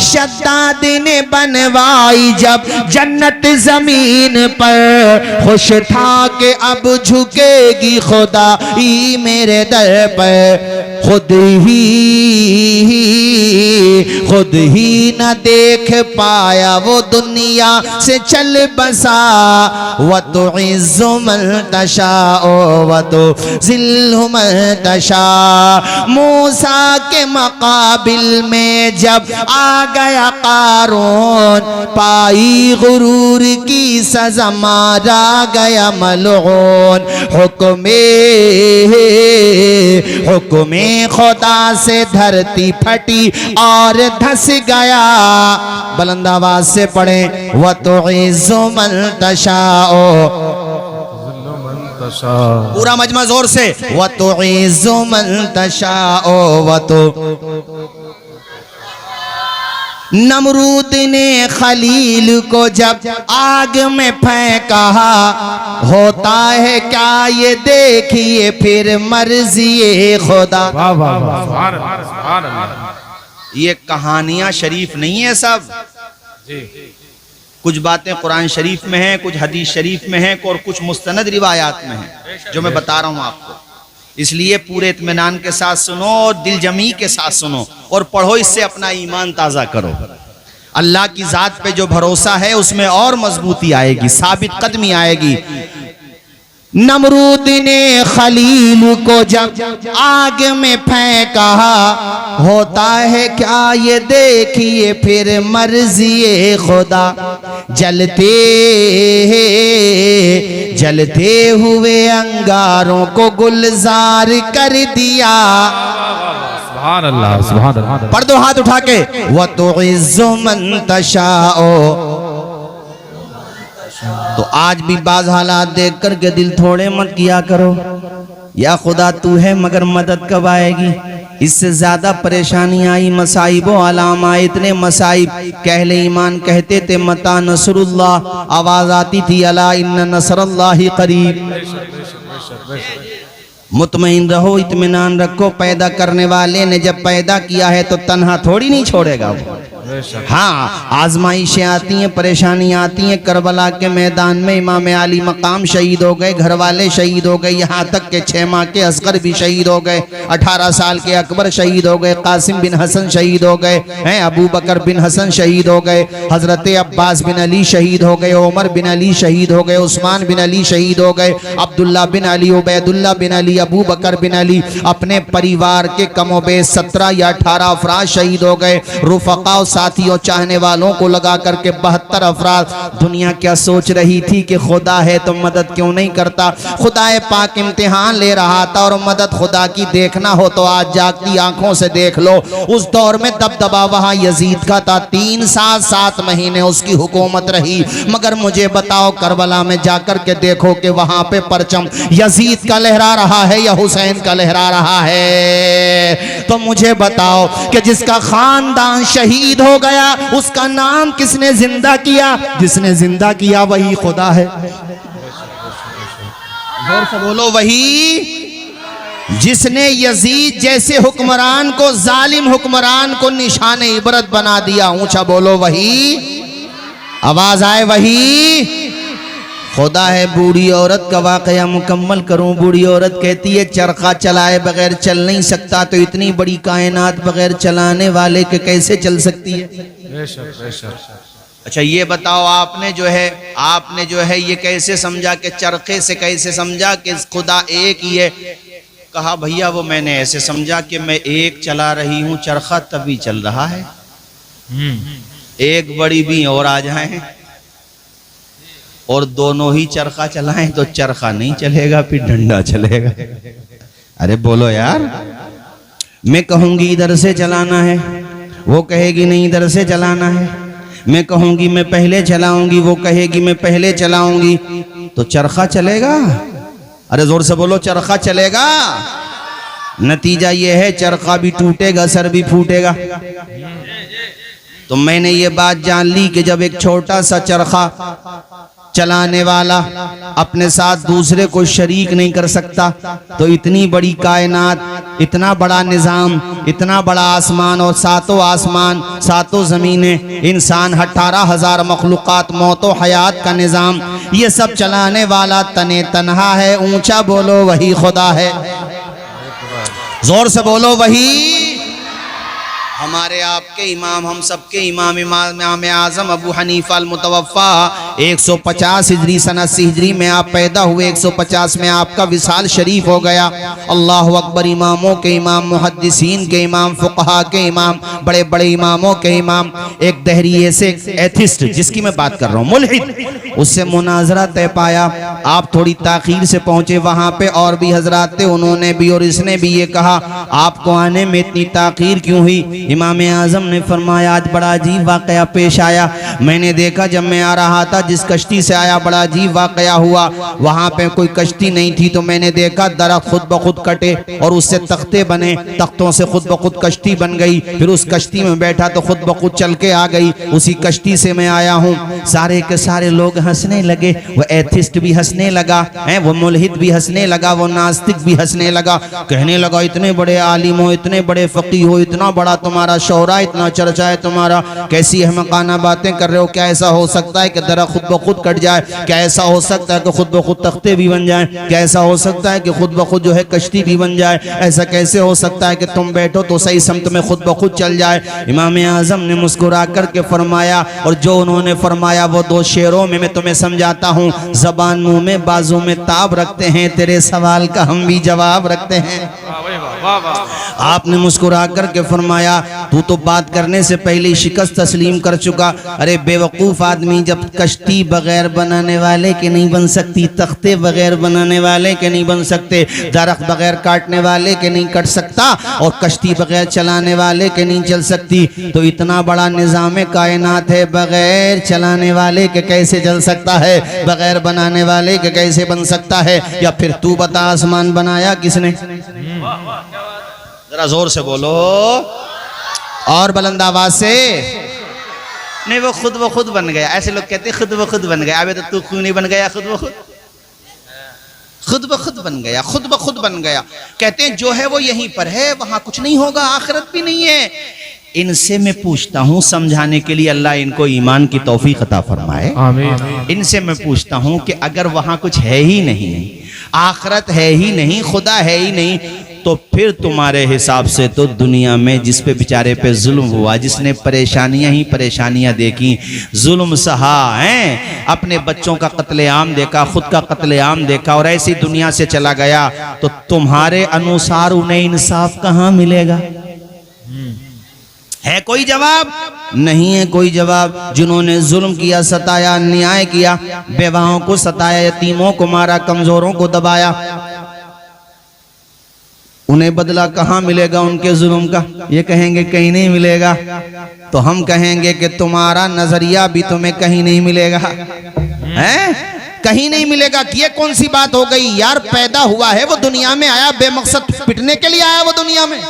A: शद्दाद ने बनवाई जब जन्नत जमीन पर, खुश था कि अब झुकेगी खुदाई मेरे दर पर। खुद ही न देख पाया वो दुनिया से चल बसा। व तुइज़्ज़ु मन तशाओ व तुज़िल्लु मन तशा। मूसा के मकाबिल में जब आ गया कारून, पाई गुरूर की सजा मारा गया मलऊन। हुक्मे खुदा से धरती फटी और धस गया। बुलंद आवाज से पढ़े। व तुइज़्ज़ु मन तशाओ। पूरा मजमा जोर से। व तुइज़्ज़ु मन तशाओ व तु। नमरूद ने खलील को जब आग में फेंका, होता है क्या ये देखिए फिर मर्ज़ी खुदा। ये कहानियां शरीफ नहीं है सब, कुछ बातें कुरान शरीफ में हैं, कुछ हदीस शरीफ में हैं, और कुछ मुस्तनद रिवायात में हैं, जो मैं बता रहा हूं आपको। इसलिए पूरे इत्मीनान के साथ सुनो और दिलजमी के साथ सुनो और पढ़ो, इससे अपना ईमान ताज़ा करो। अल्लाह की ज़ात पे जो भरोसा है उसमें और मजबूती आएगी, साबित कदमी आएगी। नमरूद ने खलील को जब आग में फेंका, होता है क्या ये देखिए फिर मर्ज़ी खुदा। जलते हुए अंगारों को गुलजार कर दिया।
B: सुभान अल्लाह, सुभान अल्लाह।
A: पढ़ दो हाथ उठा के। व तुइज़्ज़ु मन तशाओ। तो आज भी बाज हालात देख करके दिल थोड़े मत किया करो। या खुदा तू है मगर मदद कब आएगी। इससे ज्यादा परेशानी आई, मसाइब अलामा, इतने मसाइब। कहले ईमान कहते थे मता नसरुल्लाह, आवाज आती थी अला इन्ना नसरुल्लाहि करीब। मुतमईन रहो, इत्मीनान रखो, पैदा करने वाले ने जब पैदा किया है तो तन्हा थोड़ी नहीं छोड़ेगा वो। हाँ, आजमाइशें आती हैं, परेशानियां आती हैं। करबला के मैदान में इमाम अली मकाम शहीद हो गए, घर वाले शहीद हो गए, यहाँ तक के 6 माह के असगर भी शहीद हो गए, 18 साल के अकबर शहीद हो गए, कासिम बिन हसन शहीद हो गए हैं, अबू बकर बिन हसन शहीद हो गए, हजरत अब्बास बिन अली शहीद हो गए, उमर बिन अली शहीद हो गए, उस्मान बिन अली शहीद हो गए, अब्दुल्ला बिन अली, उबैदुल्ला बिन अली, अबू बकर बिन अली। अपने परिवार के कमोबेश 17 या 18 अफराद शहीद हो गए। रुफका साथियों, चाहने वालों को लगा करके 72 अफराद। दुनिया क्या सोच रही थी कि खुदा है तो मदद क्यों नहीं करता। खुदाए पाक इम्तिहान ले रहा था, और मदद खुदा की देखना हो तो आज जागती आंखों से देख लो। उस दौर में दबदबा वहां यजीद का था, 3 साल 7 महीने उसकी हुकूमत रही। मगर मुझे बताओ, करबला में जाकर के देखो कि वहां पे परचम यजीद का लहरा रहा है या हुसैन का लहरा रहा है। तो मुझे बताओ कि जिसका खानदान शहीद हो गया, उसका नाम किसने जिंदा किया? जिसने जिंदा किया वही खुदा है। जोर से बोलो, वही जिसने यजीद जैसे हुक्मरान को, जालिम हुक्मरान को निशाने इबरत बना दिया। ऊंचा बोलो, वही। आवाज आए, वही खुदा है। बूढ़ी औरत का वाकया मुकम्मल करूं। बूढ़ी औरत कहती है चरखा चलाए बगैर चल नहीं सकता, तो इतनी बड़ी कायनात बगैर चलाने वाले के कैसे चल सकती है? अच्छा ये बताओ, आपने जो है ये कैसे समझा कि चरखे से कैसे समझा कि खुदा एक ही है? कहा भैया वो मैंने ऐसे समझा कि मैं एक चला रही हूं, चरखा तभी चल रहा है। एक बड़ी भी और आ जाए और दोनों ही चरखा चलाएं तो चरखा नहीं चलेगा, फिर डंडा चलेगा। अरे बोलो यार। मैं कहूंगी इधर से चलाना है, वो कहेगी नहीं इधर से चलाना है। मैं कहूंगी मैं पहले चलाऊंगी, वो कहेगी मैं पहले चलाऊंगी, तो चरखा चलेगा? अरे जोर से बोलो, चरखा चलेगा? नतीजा ये है चरखा भी टूटेगा, सर भी फूटेगा। तो मैंने ये बात जान ली कि जब एक छोटा सा चरखा चलाने वाला अपने साथ दूसरे को शरीक नहीं कर सकता, तो इतनी बड़ी कायनात, इतना बड़ा निजाम, इतना बड़ा आसमान और 7 आसमान 7 जमीनें, इंसान 18,000 मखलूकात, मौतो हयात का निजाम, ये सब चलाने वाला तने तन्हा है। ऊंचा बोलो, वही खुदा है। जोर से बोलो, वही। हमारे आपके इमाम, हम सबके इमाम आज़म अबू हनीफा अल-मुतवफ़्फ़ा 150 हिजरी सन 80 हिजरी में आप पैदा हुए, 150 में आपका विसाल शरीफ हो गया। अल्लाह अकबर। इमामों के इमाम, मुहद्दिसीन के इमाम, फुक़हा के इमाम, बड़े बड़े इमामों के इमाम। एक दहरिए से एथिस्ट, जिसकी मैं बात कर रहा हूँ, मुल्हिद, उससे मुनाजरा तय पाया। आप थोड़ी ताख़ीर से पहुँचे वहाँ पे, और भी हजरात थे, उन्होंने भी और इसने भी ये कहा आपको आने में इतनी ताख़ीर क्यों हुई? इमाम आज़म ने फरमाया आज बड़ा अजीब वाकया पेश आया। मैंने देखा जब मैं आ रहा था, जिस कश्ती से आया बड़ा अजीब वाकया हुआ। वहाँ पे कोई कश्ती नहीं थी, तो मैंने देखा दरख्त खुद ब खुद कटे और उससे तख्ते बने, तख्तों से खुद ब खुद कश्ती बन गई। फिर उस कश्ती में बैठा तो खुद ब खुद चल के आ गई। उसी कश्ती से मैं आया हूँ। सारे के सारे लोग हंसने लगे। वो एथिस्ट भी हंसने लगा है, वो मुल्हिद भी हंसने लगा, वो नास्तिक भी हंसने लगा। कहने लगा इतने बड़े आलिम हो, इतने बड़े फकीह हो, इतना बड़ा तुम्हारा शोहरा, इतना चर्चा है तुम्हारा, कैसी अहमकाना बातें कर रहे हो? क्या ऐसा हो सकता है कि दरख्त खुद ब खुद कट जाए? क्या ऐसा हो सकता है कि खुद ब खुद तख्ते भी बन जाएं? क्या ऐसा हो सकता है कि खुद ब खुद जो है कश्ती भी बन जाए? ऐसा कैसे हो सकता है कि तुम बैठो तो सही समत में खुद ब खुद चल जाए? इमाम आज़म ने मुस्कुरा करके फरमाया, और जो उन्होंने फरमाया वो 2 शेरों में मैं तुम्हें समझाता हूँ। ज़बान मुँह में, बाजू में ताब रखते हैं, तेरे सवाल का हम भी जवाब रखते हैं। आपने मुस्कुरा करके फरमाया तू तो बात करने से पहले शिकस्त तस्लीम कर चुका। अरे बेवकूफ़ आदमी, जब कश्ती बगैर बनाने वाले के नहीं बन सकती, तख्ते बगैर बनाने वाले के नहीं बन सकते, दरख्त बगैर काटने वाले के नहीं कट सकता, और कश्ती बगैर चलाने वाले के नहीं चल सकती, तो इतना बड़ा निज़ाम कायनात है, बगैर चलाने वाले के कैसे चल सकता है? बगैर बनाने वाले के कैसे बन सकता है? या फिर तू बता आसमान बनाया किसने? जरा जोर से बोलो और बुलंद आवाज से। नहीं, वो खुद बन गया। ऐसे लोग कहते खुद ब खुद बन गया। अबे तो तू क्यों नहीं बन गया खुद ब खुद? खुद ब खुद बन गया, खुद ब खुद बन गया। कहते हैं जो है वो यहीं पर है, वहां कुछ नहीं होगा, आखिरत भी नहीं है। इनसे मैं पूछता हूं समझाने के लिए, अल्लाह इनको ईमान की तौफीक अता फरमाए।
B: आमीन।
A: इनसे मैं पूछता हूं कि अगर वहां कुछ है ही नहीं, आखिरत है ही नहीं, खुदा है ही नहीं, तो फिर तुम्हारे हिसाब से तो दुनिया में जिस पे बेचारे पे जुल्म हुआ, जिसने परेशानियां ही परेशानियां देखी, जुल्म सहा है, अपने बच्चों का कत्लेआम देखा, खुद का कत्लेआम देखा और ऐसी दुनिया से चला गया, तो तुम्हारे अनुसार उन्हें इंसाफ कहां मिलेगा? है कोई जवाब? नहीं है कोई जवाब। जिन्होंने जुल्म किया, सताया, अन्याय किया, बेवाओं को सताया, यतीमों को मारा, कमजोरों को दबाया, उन्हें बदला कहां मिलेगा उनके जुल्म का? ये कहेंगे कहीं नहीं मिलेगा। तो हम कहेंगे कि तुम्हारा नजरिया भी तुम्हें कहीं नहीं मिलेगा, हैं? कहीं नहीं मिलेगा। कि ये कौन सी बात हो गई यार? पैदा हुआ है वो दुनिया में, आया बेमकसद पिटने के लिए आया वो दुनिया में,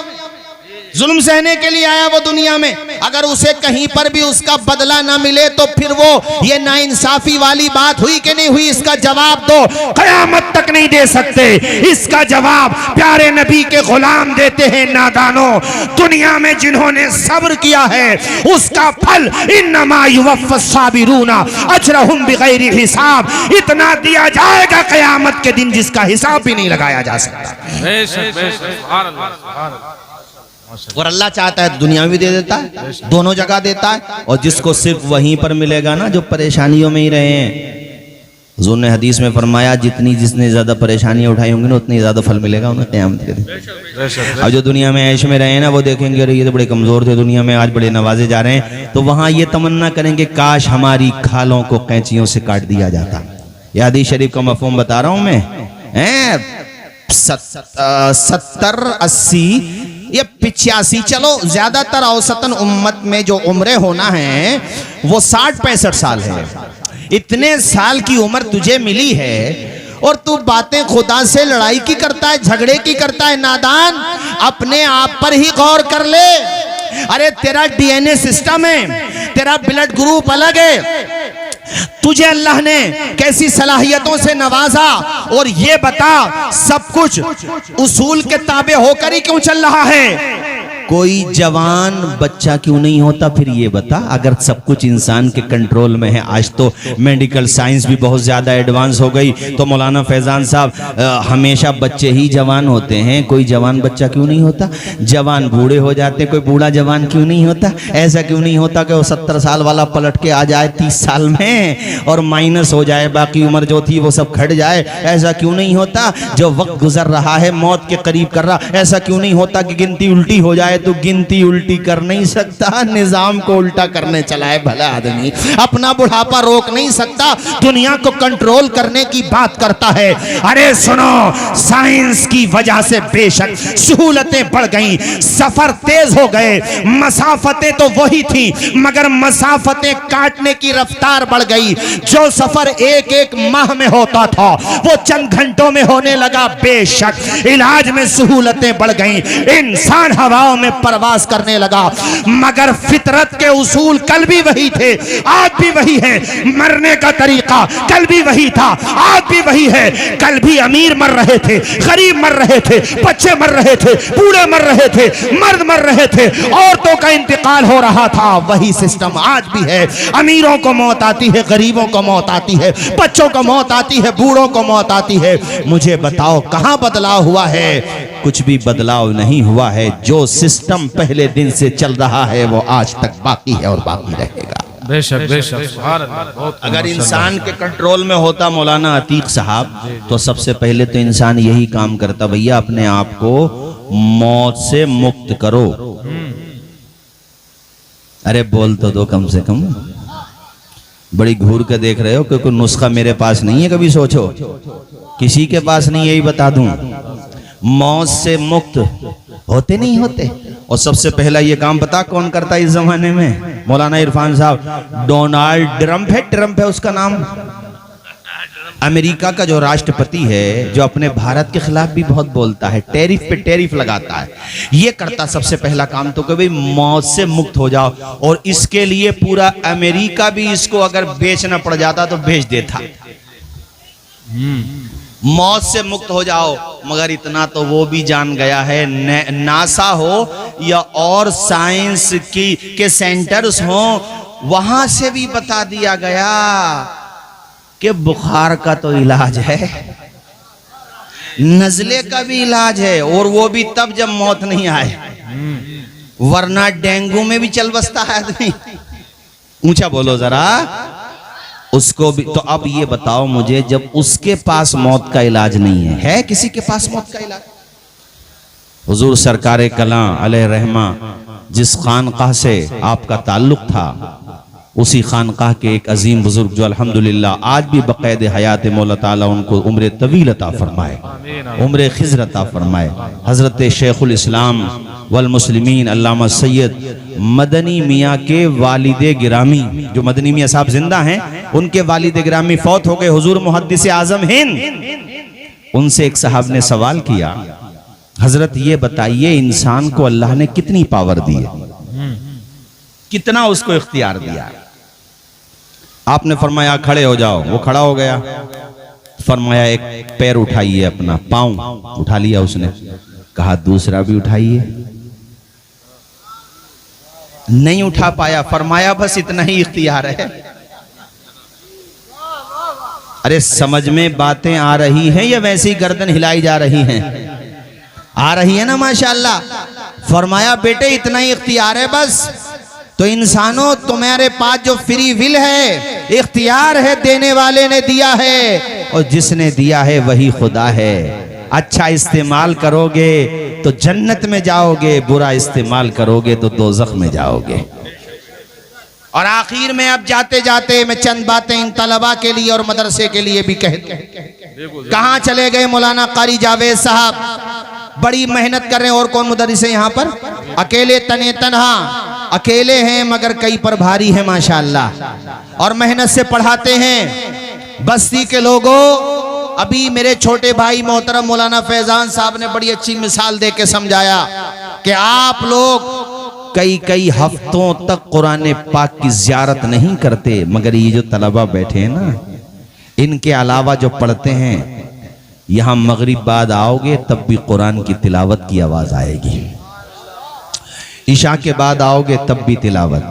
A: जुल्म सहने के लिए आया वो दुनिया में। अगर उसे कहीं पर भी उसका बदला ना मिले तो फिर वो ये नाइंसाफी वाली बात हुई कि नहीं हुई? इसका जवाब तो क़यामत तक नहीं दे सकते। इसका जवाब प्यारे नबी के गुलाम देते हैं। नादानो, दुनिया में जिन्होंने सब्र किया है उसका फल इन्नमा युवफ़्फ़स साबिरूना अजरहुम बिगैरि हिसाब, इतना दिया जाएगा क़यामत के दिन जिसका हिसाब भी नहीं लगाया जा सकता।
B: बेशक बेशक, सुभान अल्लाह, सुभान अल्लाह।
A: और अल्लाह चाहता है दुनिया में भी दे देता है, दोनों जगह देता है। और जिसको सिर्फ वहीं पर मिलेगा ना जो परेशानियों में ही रहे हैं। हुज़ूर ने हदीस में फरमाया जिसने ज्यादा परेशानियां उठाई होंगी ना उतनी ज्यादा फल मिलेगा उन्हें क़यामत के दिन। अब जो दुनिया में ऐश में रहे ना वो देखेंगे अरे ये तो बड़े कमजोर थे दुनिया में, आज बड़े नवाजे जा रहे हैं, तो वहां ये तमन्ना करेंगे काश हमारी खालों को कैंचियों से काट दिया जाता। ये हदीस शरीफ का मफ़हूम बता रहा हूं मैं। 70-80 ये 85, चलो ज्यादातर औसतन उम्मत में जो उम्रें होना है वो 60-65 साल है। इतने साल की उम्र तुझे मिली है और तू बातें खुदा से लड़ाई की करता है, झगड़े की करता है। नादान, अपने आप पर ही गौर कर ले। अरे तेरा डीएनए सिस्टम है, तेरा ब्लड ग्रुप अलग है, तुझे अल्लाह ने कैसी सलाहियतों से नवाजा, और ये बता सब कुछ उसूल के ताबे होकर ही क्यों चल रहा है? कोई जवान बच्चा क्यों नहीं होता? फिर ये बता, अगर सब कुछ इंसान के कंट्रोल में है। आज तो मेडिकल साइंस भी बहुत ज्यादा एडवांस हो गई, तो मौलाना फैजान साहब हमेशा बच्चे ही जवान होते हैं, कोई जवान बच्चा क्यों नहीं होता? जवान बूढ़े हो जाते हैं, कोई बूढ़ा जवान क्यों नहीं होता? ऐसा क्यों नहीं होता कि वो 70 साल वाला पलट के आ जाए 30 साल में और माइनस हो जाए, बाकी उम्र जो थी वो सब घट जाए? ऐसा क्यों नहीं होता? जो वक्त गुजर रहा है मौत के करीब कर रहा, ऐसा क्यों नहीं होता कि गिनती उल्टी हो जाए? तो गिनती उल्टी कर नहीं सकता, निजाम को उल्टा करने चला है भला आदमी। अपना बुढ़ापा रोक नहीं सकता, दुनिया को कंट्रोल करने की बात करता है। अरे सुनो, साइंस की वजह से बेशक सहूलतें बढ़ गई, सफर तेज हो गए, मसाफतें तो वही थी मगर मसाफतें काटने की रफ्तार बढ़ गई। जो सफर एक माह में होता था वो चंद घंटों में होने लगा। बेशक इलाज में सहूलतें बढ़ गई, इंसान हवाओं में प्रवास करने लगा, मगर फितरत के उसूल कल भी वही थे, आज भी वही है। मरने का तरीका कल भी वही था, आज भी वही है। कल भी अमीर मर रहे थे, गरीब मर रहे थे, बच्चे मर रहे थे, बूढ़े मर रहे थे, मर्द मर रहे थे, औरतों का इंतकाल हो रहा था। वही सिस्टम आज भी है। अमीरों को मौत आती है, गरीबों को मौत आती है, बच्चों को मौत आती है, बूढ़ों को मौत आती है। मुझे बताओ कहां बदलाव हुआ है? कुछ भी बदलाव नहीं हुआ है। जो सिस्टम पहले दिन से चल रहा है वो आज तक बाकी है और बाकी रहेगा।
B: बेशक बेशक, सुभान अल्लाह, बहुत।
A: अगर इंसान के कंट्रोल में होता मौलाना अतीक साहब, तो सबसे पहले तो इंसान यही काम करता, भैया अपने आप को मौत से मुक्त करो। अरे बोल तो दो कम से कम। बड़ी घूर के देख रहे हो कि कोई नुस्खा मेरे पास नहीं है? कभी सोचो किसी के पास नहीं, यही बता दूं, मौत से मुक्त होते नहीं होते। और सबसे पहला ये काम पता कौन करता है इस जमाने में? मौलाना इरफान साहब। डोनाल्ड ट्रंप है उसका नाम। अमेरिका का जो राष्ट्रपति है, जो अपने भारत के खिलाफ भी बहुत बोलता है, टैरिफ पे टैरिफ लगाता है, ये करता सबसे पहला काम तो कि भाई मौत से मुक्त हो जाओ। और इसके लिए पूरा अमेरिका भी इसको अगर बेचना पड़ जाता तो बेच देता। मौत से मुक्त हो जाओ। मगर इतना तो वो भी जान गया है, नासा हो या और साइंस के सेंटर्स हो, वहां से भी बता दिया गया कि बुखार का तो इलाज है, नजले का भी इलाज है, और वो भी तब जब मौत नहीं आए, वरना डेंगू में भी चल बसता है आदमी। ऊंचा बोलो जरा, उसको भी। तो अब ये बताओ मुझे, जब उसके पास मौत का इलाज नहीं है किसी के पास मौत का इलाज? हुजूर सरकारे कलां अलैहि रहमा जिस खानकाह से आपका ताल्लुक था, उसी खानकाह के एक अजीम बुजुर्ग जो अल्हम्दुलिल्लाह आज भी बक़ैद हयात मौला ताला उनको उम्र तवील अता फरमाए, उम्र खिज़र अता फरमाए, हजरत शेखुल इस्लाम वल मुस्लिमीन अल्लामा सैयद मदनी मियाँ के वालिदे गिरामी, जो मदनी मियाँ साहब जिंदा हैं, उनके वालिदे गिरामी फौत हो गए, हुजूर मुहद्दिस आज़म हिंद। उनसे एक साहब ने सवाल किया, हजरत ये बताइए इंसान को अल्लाह ने कितनी पावर दी है, कितना उसको इख्तियार दिया? आपने फरमाया खड़े हो जाओ, वो खड़ा हो गया। फरमाया एक पैर उठाइए, अपना पांव उठा लिया उसने, कहा दूसरा भी उठाइए, नहीं उठा पाया। फरमाया बस इतना ही इख्तियार है। अरे समझ में बातें आ रही हैं या वैसी गर्दन हिलाई जा रही हैं? आ रही है ना माशाअल्लाह। फरमाया बेटे इतना ही इख्तियार है बस। तो इंसानों, तुम्हारे पास जो फ्री विल है, इख्तियार है, देने वाले ने दिया है, और जिसने दिया है वही खुदा है। अच्छा इस्तेमाल करोगे तो जन्नत में जाओगे, बुरा इस्तेमाल करोगे तो दोज़ख में जाओगे। और आखिर में अब जाते जाते मैं चंद बातें इन तलबा के लिए और मदरसे के लिए भी कह दूं। कहाँ चले गए मौलाना कारी जावेद साहब? बड़ी मेहनत कर रहे हैं। और कौन मुदर्रिस है यहाँ पर? अकेले तने तनहा अकेले हैं, मगर कई पर भारी है माशाअल्लाह, और मेहनत से पढ़ाते हैं। बस्ती के लोगों, अभी मेरे छोटे भाई मोहतरम मौलाना फैजान साहब ने बड़ी अच्छी मिसाल दे के समझाया कि आप लोग कई कई हफ्तों तक कुरान पाक की ज़ियारत नहीं करते, मगर ये जो तलबा बैठे हैं ना, इनके अलावा जो पढ़ते हैं, यहाँ मगरिब बाद आओगे तब भी कुरान की तिलावत की आवाज़ आएगी, ईशा के बाद आओगे तब भी तिलावत,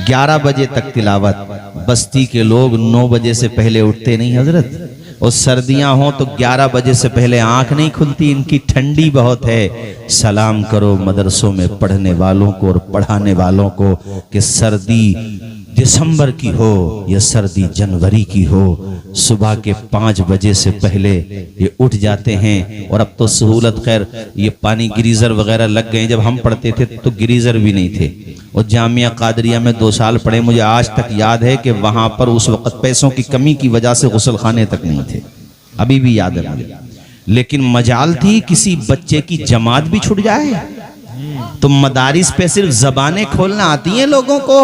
A: 11 बजे तक तिलावत। बस्ती के लोग 9 बजे से पहले उठते नहीं हजरत, और सर्दियां हो तो 11 बजे से पहले आंख नहीं खुलती, इनकी ठंडी बहुत है। सलाम करो मदरसों में पढ़ने वालों को और पढ़ाने वालों को कि सर्दी दिसंबर की हो या सर्दी जनवरी की हो, सुबह के 5 बजे से पहले ये उठ जाते हैं। और अब तो सहूलत, खैर ये पानी गिरीजर वगैरह लग गए। जब हम पढ़ते थे तो गिरीजर भी नहीं थे, और जामिया कादरिया में 2 साल पढ़े, मुझे आज तक याद है कि वहां पर उस वक्त पैसों की कमी की वजह से गुस्ल खाने तक नहीं थे, अभी भी याद है मुझे। लेकिन मजाल थी किसी बच्चे की जमात भी छूट जाए तो मदारिस पे सिर्फ जबानें खोलना आती हैं लोगों को।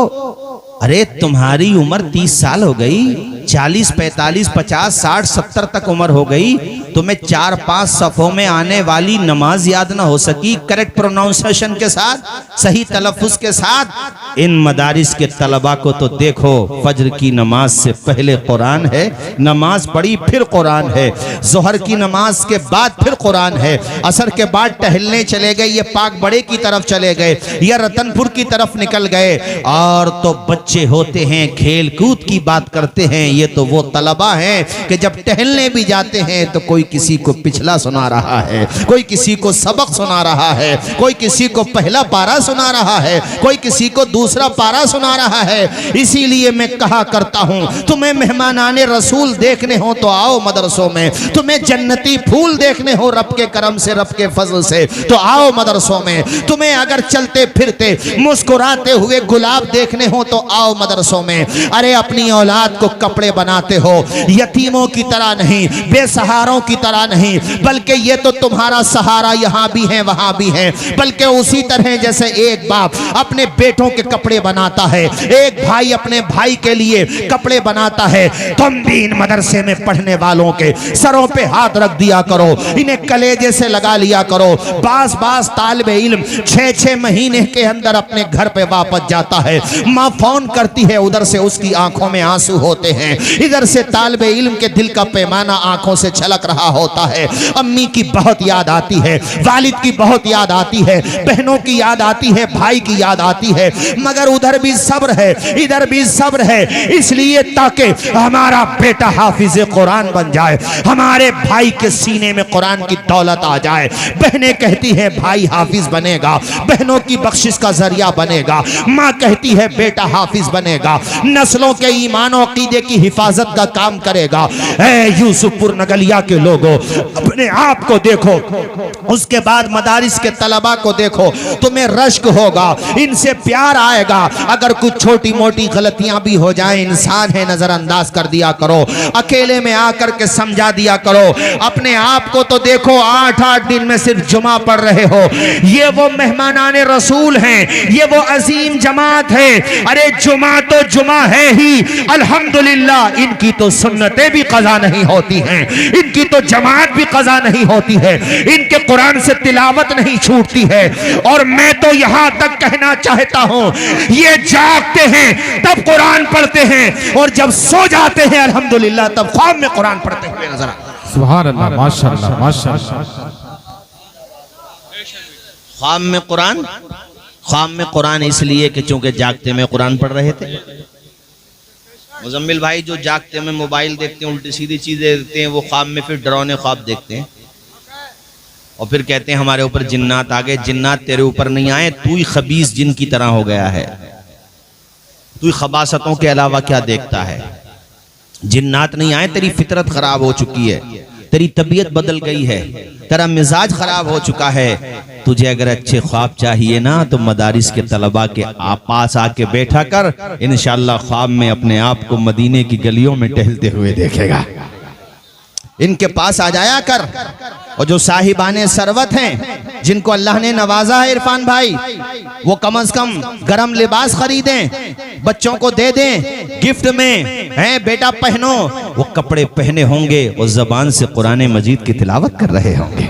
A: अरे तुम्हारी उम्र 30 साल हो गई, 40, 45, 50, 60, 70 तक उम्र हो गई, तुम्हें 4-5 सफ़ों में आने वाली नमाज याद ना हो सकी करेक्ट प्रोनाउंसिएशन के साथ, सही तलफ़ुज़ के साथ। इन मदारिस के तलबा को तो देखो, फजर की नमाज से पहले कुरान है, नमाज पढ़ी फिर कुरान है, जोहर की नमाज के बाद फिर कुरान है, असर के बाद टहलने चले गए, ये पाक बड़े की तरफ चले गए या रतनपुर की तरफ निकल गए। और तो बच्चे होते हैं, खेल कूद की बात करते हैं। ये तो वो तलबा हैं कि जब टहलने भी जाते हैं तो कोई किसी को पिछला सुना रहा है, कोई किसी को सबक सुना रहा है, कोई किसी को पहला पारा सुना रहा है, कोई किसी को दूसरा पारा सुना रहा है। इसीलिए मैं कहा करता हूं, तुम्हें मेहमानाने रसूल देखने हो तो आओ मदरसों में, तुम्हें जन्नती फूल देखने हो रब के करम से, रब के फजल से, तो आओ मदरसों में। तुम्हें अगर चलते फिरते मुस्कुराते हुए गुलाब देखने हो तो आओ मदरसों में। अरे अपनी औलाद को कपड़े बनाते हो, यतीमों की तरह नहीं, बेसहारों की तरह नहीं, बल्कि ये तो तुम्हारा सहारा यहाँ भी है वहां भी है। बल्कि उसी तरह जैसे एक बाप अपने बेटों के कपड़े बनाता है, एक भाई अपने भाई के लिए कपड़े बनाता है, तुम भी इन मदरसे में पढ़ने वालों के सरों पे हाथ रख दिया करो, इन्हें कलेजे से लगा लिया करो। बास तालिब इल्म 6-6 महीने के अंदर अपने घर पे वापस जाता है, माँ फोन फौरन करती है, उधर से उसकी आंखों में आंसू होते हैं, इधर से तालिबे इल्म के दिल का पैमाना आंखों से छलक रहा होता है। अम्मी की बहुत याद आती है, वालिद की बहुत याद आती है, बहनों की याद आती है, भाई की याद आती है, मगर उधर भी सब्र है, इधर भी सब्र है, इसलिए ताकि हमारा बेटा हाफिज कुरान बन जाए, हमारे भाई के सीने में कुरान की दौलत आ जाए। बहनें कहती हैं भाई हाफिज बनेगा, बहनों की बख्शिश का जरिया बनेगा, माँ कहती है बेटा हाफिज बनेगा, नस्लों के ईमान और अकीदे की हिफाजत का काम करेगा। ऐ यूसुफपुर नगलिया के लोगों, अपने आप को देखो, उसके बाद मदारिस के तलबा को देखो, तुम्हें रश्क होगा, इनसे प्यार आएगा। अगर कुछ छोटी मोटी गलतियां भी हो जाएं, इंसान है, नजरअंदाज कर दिया करो, अकेले में आकर के समझा दिया करो। अपने आप को तो देखो, 8-8 दिन में सिर्फ जुमा पढ़ रहे हो। ये वो मेहमानाने रसूल हैं, ये वो अजीम जमात है। अरे जुमा तो जुमा है ही, अल्हम्दुलिल्लाह इनकी तो सुन्नतें भी कज़ा नहीं होती हैं, इनकी तो जमात भी कज़ा नहीं होती है, इनके कुरान से तिलावत नहीं छूटती है। और मैं तो यहां तक कहना चाहता हूं, ये जागते हैं तब कुरान पढ़ते हैं, और जब सो जाते हैं अल्हम्दुलिल्लाह तब ख्वाब में कुरान पढ़ते हुए नजर आते हैं।
B: सुभान अल्लाह, माशाअल्लाह माशाअल्लाह।
A: ख्वाब में कुरान इसलिए कि चूंकि जागते में कुरान पढ़ रहे थे। मुजम्मिल भाई जो जागते में मोबाइल देखते हैं, उल्टी सीधी चीजें देखते हैं, वो ख्वाब में फिर डरावने ख्वाब देखते हैं और फिर कहते हैं हमारे ऊपर जिन्नात आ गए। जिन्नात तेरे ऊपर नहीं आए, तू ही खबीस जिन की तरह हो गया है, तू ही खबासतों के अलावा क्या देखता है। जिन्नात नहीं आए, तेरी फितरत खराब हो चुकी है, तेरी तबीयत बदल गई है, तेरा मिजाज खराब हो चुका है। तुझे अगर अच्छे ख्वाब चाहिए ना, तो मदारिस के तलबा के पास आके बैठा कर, इंशाअल्लाह ख्वाब में अपने आप को मदीने की गलियों में टहलते हुए देखेगा। इनके पास आ जाया कर, और जो साहिबाने सरवत हैं, जिनको अल्लाह ने नवाजा है इरफान भाई, वो कम से कम गरम लिबास खरीदें, बच्चों को दे दें गिफ्ट में, हैं बेटा पहनो। वो कपड़े पहने होंगे और जबान से कुरान मजीद की तिलावत कर रहे होंगे।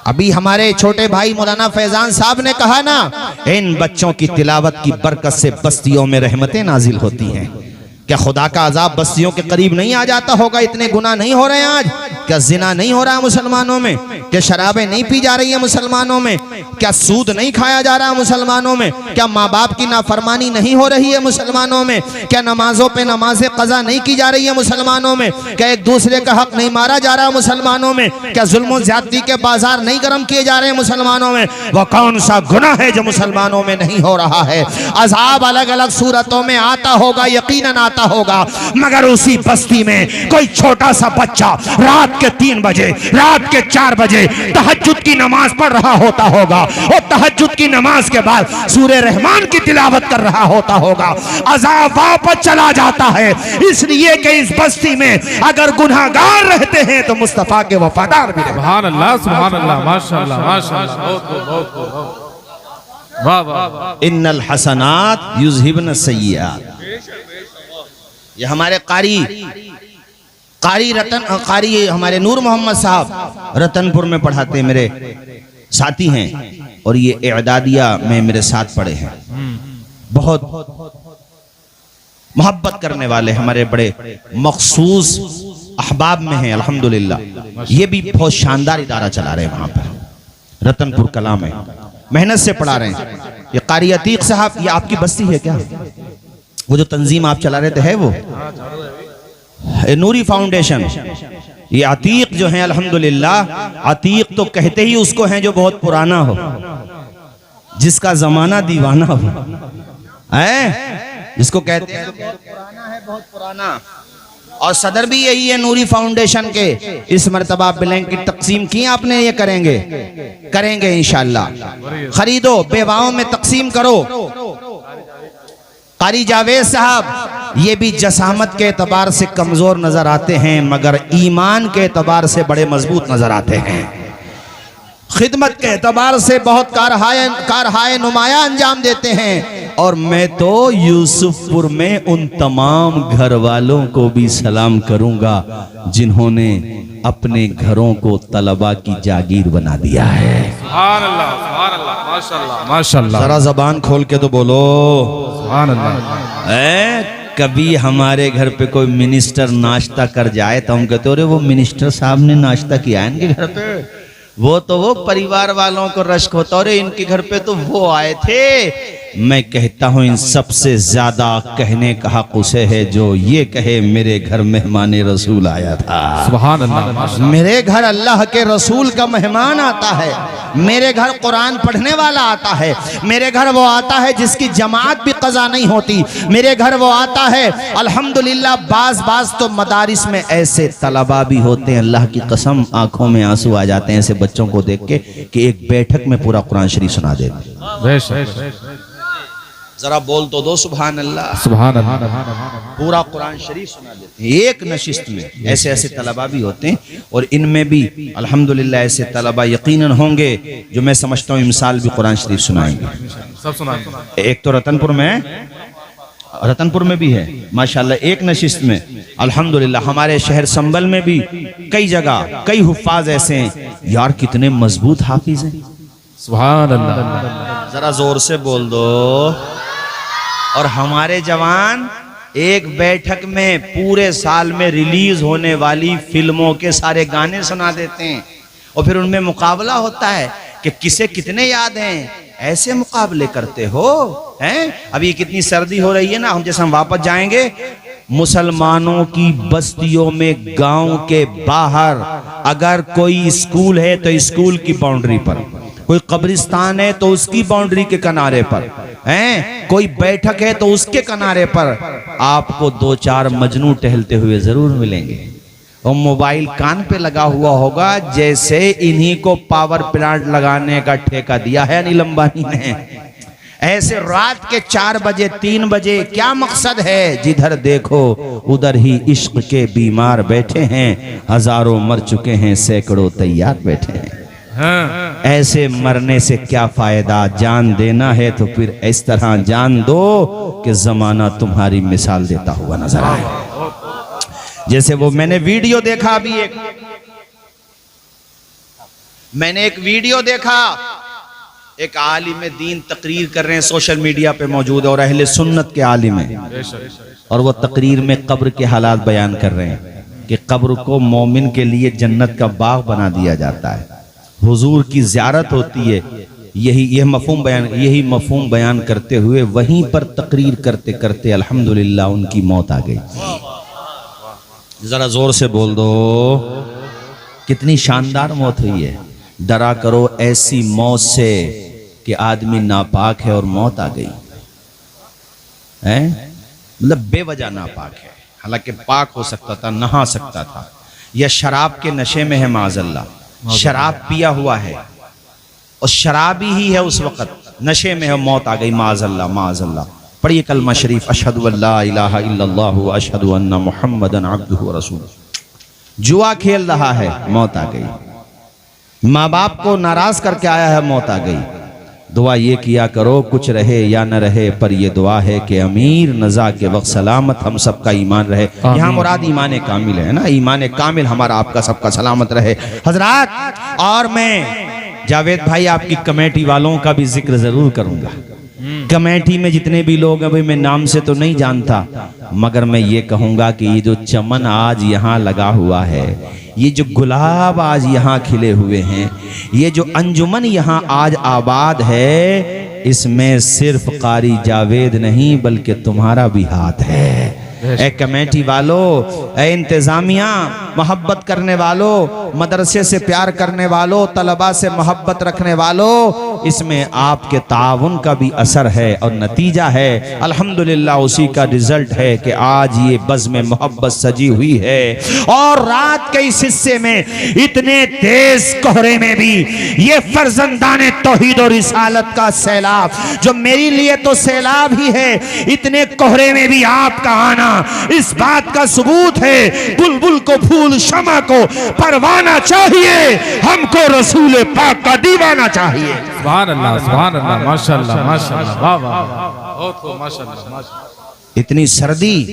A: अभी हमारे छोटे भाई मौलाना फैजान साहब ने कहा ना, इन बच्चों की तिलावत की बरकत से बस्तियों में रहमतें नाजिल होती हैं। क्या खुदा का अजाब बस्तियों के करीब नहीं आ जाता होगा? इतने गुनाह नहीं हो रहे हैं आज? क्या जिना नहीं हो रहा है मुसलमानों में? क्या शराबें नहीं पी जा रही है मुसलमानों में? क्या सूद नहीं खाया जा रहा है मुसलमानों में? क्या माँ बाप की नाफरमानी नहीं हो रही है मुसलमानों में? क्या नमाजों पे नमाजें कज़ा नहीं की जा रही है मुसलमानों में? क्या एक दूसरे का हक नहीं मारा जा रहा है मुसलमानों में? क्या जुल्म ज्यादती के बाजार नहीं गर्म किए जा रहे हैं मुसलमानों में? वह कौन सा गुनाह है जो मुसलमानों में नहीं हो रहा है? अजाब अलग अलग सूरतों में आता होगा, यकीनन आता होगा, मगर उसी बस्ती में कोई छोटा सा बच्चा रात के 3 बजे, रात के 4 बजे तहज्जुद की नमाज पढ़ रहा होता होगा, और तहज्जुद की नमाज के बाद सूरे रहमान की तिलावत कर रहा होता होगा। अजाब वापस चला जाता है, इसलिए कि इस बस्ती में अगर गुनाहगार रहते हैं तो मुस्तफा के वफादार भी रहते हैं।
B: सुभान अल्लाह माशाअल्लाह माशाअल्लाह, बहुत वाह वाह।
A: इन्नल हसनात युज़हिबन सय्यिआत। ये हमारे कारी हमारे नूर मोहम्मद साहब रतनपुर में पढ़ाते मेरे साथी हैं, और ये इआदादिया में मेरे साथ पढ़े हैं। बहुत मोहब्बत करने वाले हमारे बड़े मखसूस अहबाब में हैं अल्हम्दुलिल्लाह। ये भी बहुत शानदार इदारा चला रहे हैं वहां पर रतनपुर कला में, मेहनत से पढ़ा रहे हैं। ये कारी अतीक साहब, ये आपकी बस्ती है क्या? वो जो तंजीम आप चला रहे थे है वो नूरी फाउंडेशन। ये अतीक जो है अल्हम्दुलिल्लाह, अतीक तो कहते ही उसको हैं जो बहुत पुराना हो, जिसका जमाना दीवाना हो, है जिसको कहते हैं बहुत पुराना है, बहुत पुराना। और सदर भी यही है नूरी फाउंडेशन के। इस मर्तबा ब्लैंकेट तकसीम किए आपने, ये करेंगे इंशाअल्लाह। खरीदो, बेवाओं में तकसीम करो। कारी जावेद साहब ये भी जसामत के एतबार से कमजोर नजर आते हैं, मगर ईमान के एतबार से बड़े मजबूत नजर आते हैं। खिदमत के एतबार से बहुत कारहाय नुमाया अंजाम देते हैं। और मैं तो यूसुफपुर में उन तमाम घर वालों को भी सलाम करूंगा जिन्होंने अपने घरों को तलबा की जागीर बना दिया है।
B: सुभान अल्लाह माशाअल्लाह माशाअल्लाह।
A: जरा जबान खोल के तो बोलो
B: सुभान अल्लाह।
A: कभी हमारे घर पे कोई मिनिस्टर नाश्ता कर जाए तो हम कहते अरे वो मिनिस्टर साहब ने नाश्ता किया है इनके घर पे, वो तो वो परिवार वालों को रश्क होता, अरे इनके घर पे तो वो आए थे। मैं कहता हूं इन सबसे ज्यादा कहने का हक उसे है जो ये कहे मेरे घर मेहमान रसूल आया था।
B: सुभान अल्लाह।
A: मेरे घर अल्लाह के रसूल का मेहमान आता है, मेरे घर कुरान पढ़ने वाला आता है, मेरे घर वो आता है जिसकी जमात भी कज़ा नहीं होती, मेरे घर वो आता है अल्हम्दुलिल्लाह। बाज तो मदारिस में ऐसे तलबा भी होते हैं, अल्लाह की कसम आंखों में आंसू आ जाते हैं ऐसे बच्चों को देख के कि एक बैठक में पूरा कुरान शरीफ सुना देते। जरा बोल तो दो सुभान अल्लाह।
B: सुभान अल्लाह।
A: पूरा कुरान शरीफ सुना देते हैं एक नशिस्त में। ऐसे ऐसे तलबा भी होते हैं और इनमें भी अल्हम्दुलिल्लाह ऐसे तलबा यकीनन होंगे जो मैं समझता हूँ इमसाल भी कुरान शरीफ सुनाएंगे।
B: सब सुनाएंगे।
A: एक तो रतनपुर में भी है माशाल्लाह एक नशिस्त में। अल्हम्दुलिल्लाह हमारे शहर संबल में भी कई जगह कई हुफ्फाज ऐसे हैं यार, कितने मजबूत हाफिज हैं।
B: सुभान अल्लाह।
A: जरा जोर से बोल दो। और हमारे जवान एक बैठक में पूरे साल में रिलीज होने वाली फिल्मों के सारे गाने सुना देते हैं और फिर उनमें मुकाबला होता है कि किसे कितने याद हैं। ऐसे मुकाबले करते हो हैं। अभी कितनी सर्दी हो रही है ना, हम वापस जाएंगे मुसलमानों की बस्तियों में गांव के बाहर अगर कोई स्कूल है तो स्कूल की बाउंड्री पर, कोई कब्रिस्तान है तो उसकी बाउंड्री के किनारे पर हैं, कोई बैठक है तो उसके किनारे पर आपको 2-4 मजनू टहलते हुए जरूर मिलेंगे और मोबाइल कान पे लगा हुआ होगा जैसे इन्हीं को पावर प्लांट लगाने का ठेका दिया है अनिल अंबानी ने। ऐसे रात के 4 बजे 3 बजे क्या मकसद है, जिधर देखो उधर ही इश्क के बीमार बैठे हैं, हजारों मर चुके हैं सैकड़ों तैयार बैठे हैं। ऐसे मरने से क्या फायदा, जान देना है तो फिर इस तरह जान दो कि जमाना तुम्हारी मिसाल देता हुआ नजर आए। जैसे वो मैंने वीडियो देखा अभी मैंने एक वीडियो देखा, एक आलिम दीन तकरीर कर रहे हैं, सोशल मीडिया पे मौजूद है और अहले सुन्नत के आलिम हैं और वो तकरीर में कब्र के हालात बयान कर रहे हैं कि कब्र को मोमिन के लिए जन्नत का बाग बना दिया जाता है, हुजूर की ज़ियारत होती है। यही मफहूम बयान करते हुए वहीं पर तकरीर करते करते अल्हम्दुलिल्लाह उनकी मौत आ गई। जरा जोर से बोल दो, कितनी शानदार मौत हुई है। डरा करो ऐसी मौत से कि आदमी नापाक है और मौत आ गई है, मतलब बेवजह नापाक है, हालांकि पाक हो सकता था, नहा सकता था, या शराब के नशे में है माज़अल्लाह, शराब पिया हुआ है और शराबी ही है उस वक्त, नशे में है, मौत आ गई, माज़अल्लाह माज़अल्लाह। पढ़िए कलमा शरीफ, अशहदु अल्ला इलाहा इल्लल्लाह व अशहदु अन्ना मुहम्मदन अब्दुहु व रसूलुहु। जुआ खेल रहा है, मौत आ गई। माँ बाप को नाराज करके आया है, मौत आ गई। दुआ ये किया करो, कुछ रहे या न रहे, पर ये दुआ है कि अमीर नज़ा के वक्त सलामत हम सबका ईमान रहे। यहाँ मुराद ईमान कामिल है ना, ईमान कामिल हमारा आपका सबका सलामत रहे हजरात। और मैं जावेद भाई आपकी कमेटी वालों का भी जिक्र जरूर करूंगा। कमेटी में जितने भी लोग हैं भाई, मैं नाम से तो नहीं जानता, मगर मैं ये कहूँगा कि ये जो चमन आज यहाँ लगा हुआ है, ये जो गुलाब आज यहाँ खिले हुए हैं, ये जो अंजुमन यहाँ आज आबाद है, इसमें सिर्फ कारी जावेद नहीं बल्कि तुम्हारा भी हाथ है। ए कमेटी वालों, ए इंतजामिया, मोहब्बत करने वालों, मदरसे से प्यार करने वालों, तलबा से मोहब्बत रखने वालों, इसमें आपके ताउन का भी असर है और नतीजा है अल्हम्दुलिल्लाह। उसी का रिजल्ट है कि आज ये बज़्म मोहब्बत सजी हुई है। और रात के इस हिस्से में इतने तेज कोहरे में भी ये फर्जंदाने तौहीद और रिसालत का सैलाब, जो मेरे लिए तो सैलाब ही है, इतने कोहरे में भी आपका आना इस बात का सबूत है। बुलबुल को फूल, शमा को परवाना चाहिए, हमको रसूल पाक का दीवाना चाहिए।
B: सुभान अल्लाह, सुभान अल्लाह, माशाअल्लाह माशाअल्लाह, वाह वाह, बहुत खूब, माशाअल्लाह माशाअल्लाह।
A: इतनी सर्दी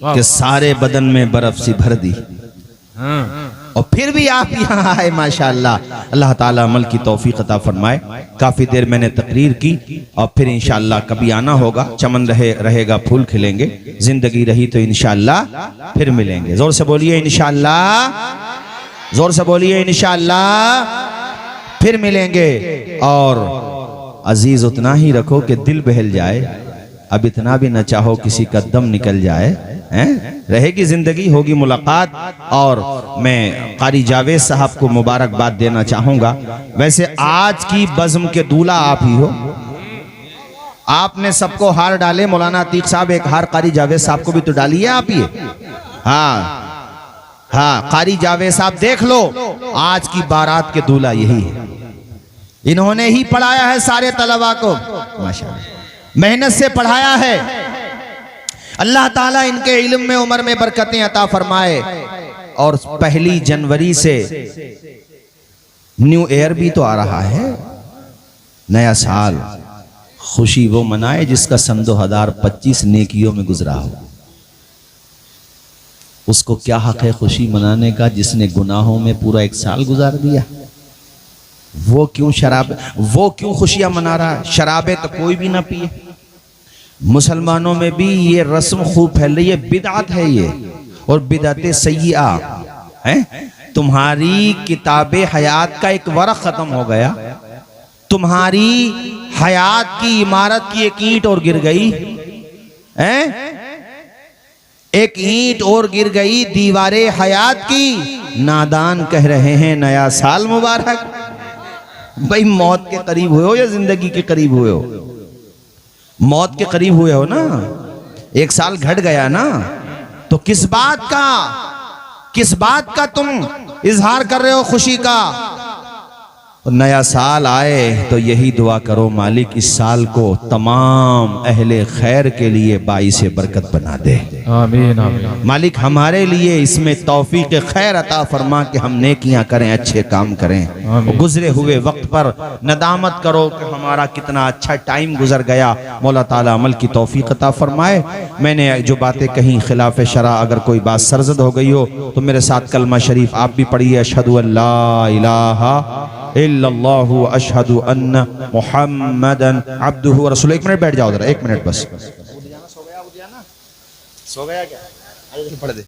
A: कि सारे बदन में बर्फ सी भर दी और फिर भी आप यहाँ आए, माशाअल्लाह। अल्लाह ताला अमल की तौफीक अता फरमाए। काफी देर मैंने तकरीर की और फिर इंशाअल्लाह कभी आना होगा। चमन रहेगा, फूल खिलेंगे, जिंदगी रही तो इंशाअल्लाह फिर मिलेंगे। जोर से बोलिए इंशाअल्लाह, जोर से बोलिए इंशाअल्लाह फिर मिलेंगे। और अजीज उतना ही रखो कि दिल बहल जाए, अब इतना भी न चाहो किसी का दम निकल जाए। रहेगी जिंदगी, होगी मुलाकात। और मैं कारी जावेद साहब को मुबारकबाद देना चाहूंगा। वैसे आज की बज़्म के दूल्हा आप ही हो, आपने सबको हार डाले। मौलाना अतीक साहब एक हार कारी जावेद साहब को भी तो डाली है आप ही। हाँ, कारी जावेद साहब देख लो, आज की बारात के दूल्हा यही है। इन्होंने ही पढ़ाया है सारे तलबा को, माशाअल्लाह मेहनत से पढ़ाया है। अल्लाह ताला इनके इल्म में, उम्र में बरकतें अता फरमाए। और 1 जनवरी से न्यू ईयर भी तो आ रहा है, नया साल। खुशी वो मनाए जिसका सन 2025 नेकियों में गुजरा हो। उसको क्या हक है खुशी मनाने का जिसने गुनाहों में पूरा 1 साल गुजार दिया। वो क्यों खुशियां मना रहा है? शराबे तो कोई भी ना पिए। मुसलमानों में भी ये रस्म खूब फैल रही है, बिदअत है ये, और बिदअत सय्यिआ है। तुम्हारी किताबे हयात का एक वरक़ खत्म हो गया, तुम्हारी हयात की इमारत की एक ईंट और गिर गई है, एक ईंट और गिर गई दीवारे हयात की। नादान कह रहे हैं नया साल मुबारक। भाई मौत के करीब हुए हो या जिंदगी के करीब हुए हो? मौत के करीब हुए हो ना, 1 साल घट गया ना, तो किस बात का तुम इजहार कर रहे हो खुशी का? नया साल आए तो यही दुआ करो, मालिक इस साल को तमाम अहले खैर के लिए बाइस बरकत बना दे।
B: आमीन आमीन।
A: मालिक हमारे लिए इसमें तौफीक खैर अता फरमा कि हम नेकियां करें, अच्छे काम करें। गुजरे हुए वक्त पर नदामत करो कि हमारा कितना अच्छा टाइम गुजर गया। मौला ताला अमल की तौफीक अता फरमाए। मैंने जो बातें कहीं खिलाफ शरा अगर कोई बात सरजद हो गई हो तो मेरे साथ कलमा शरीफ आप भी पढ़िए, अशहदु अल्ला इलाहा इल्लल्लाहु अशहदु अन्न मुहम्मदन अब्दुहु व रसूलुहु। 1 मिनट बैठ जाओ जरा, 1 मिनट बस। सो गया क्या? पढ़ दे।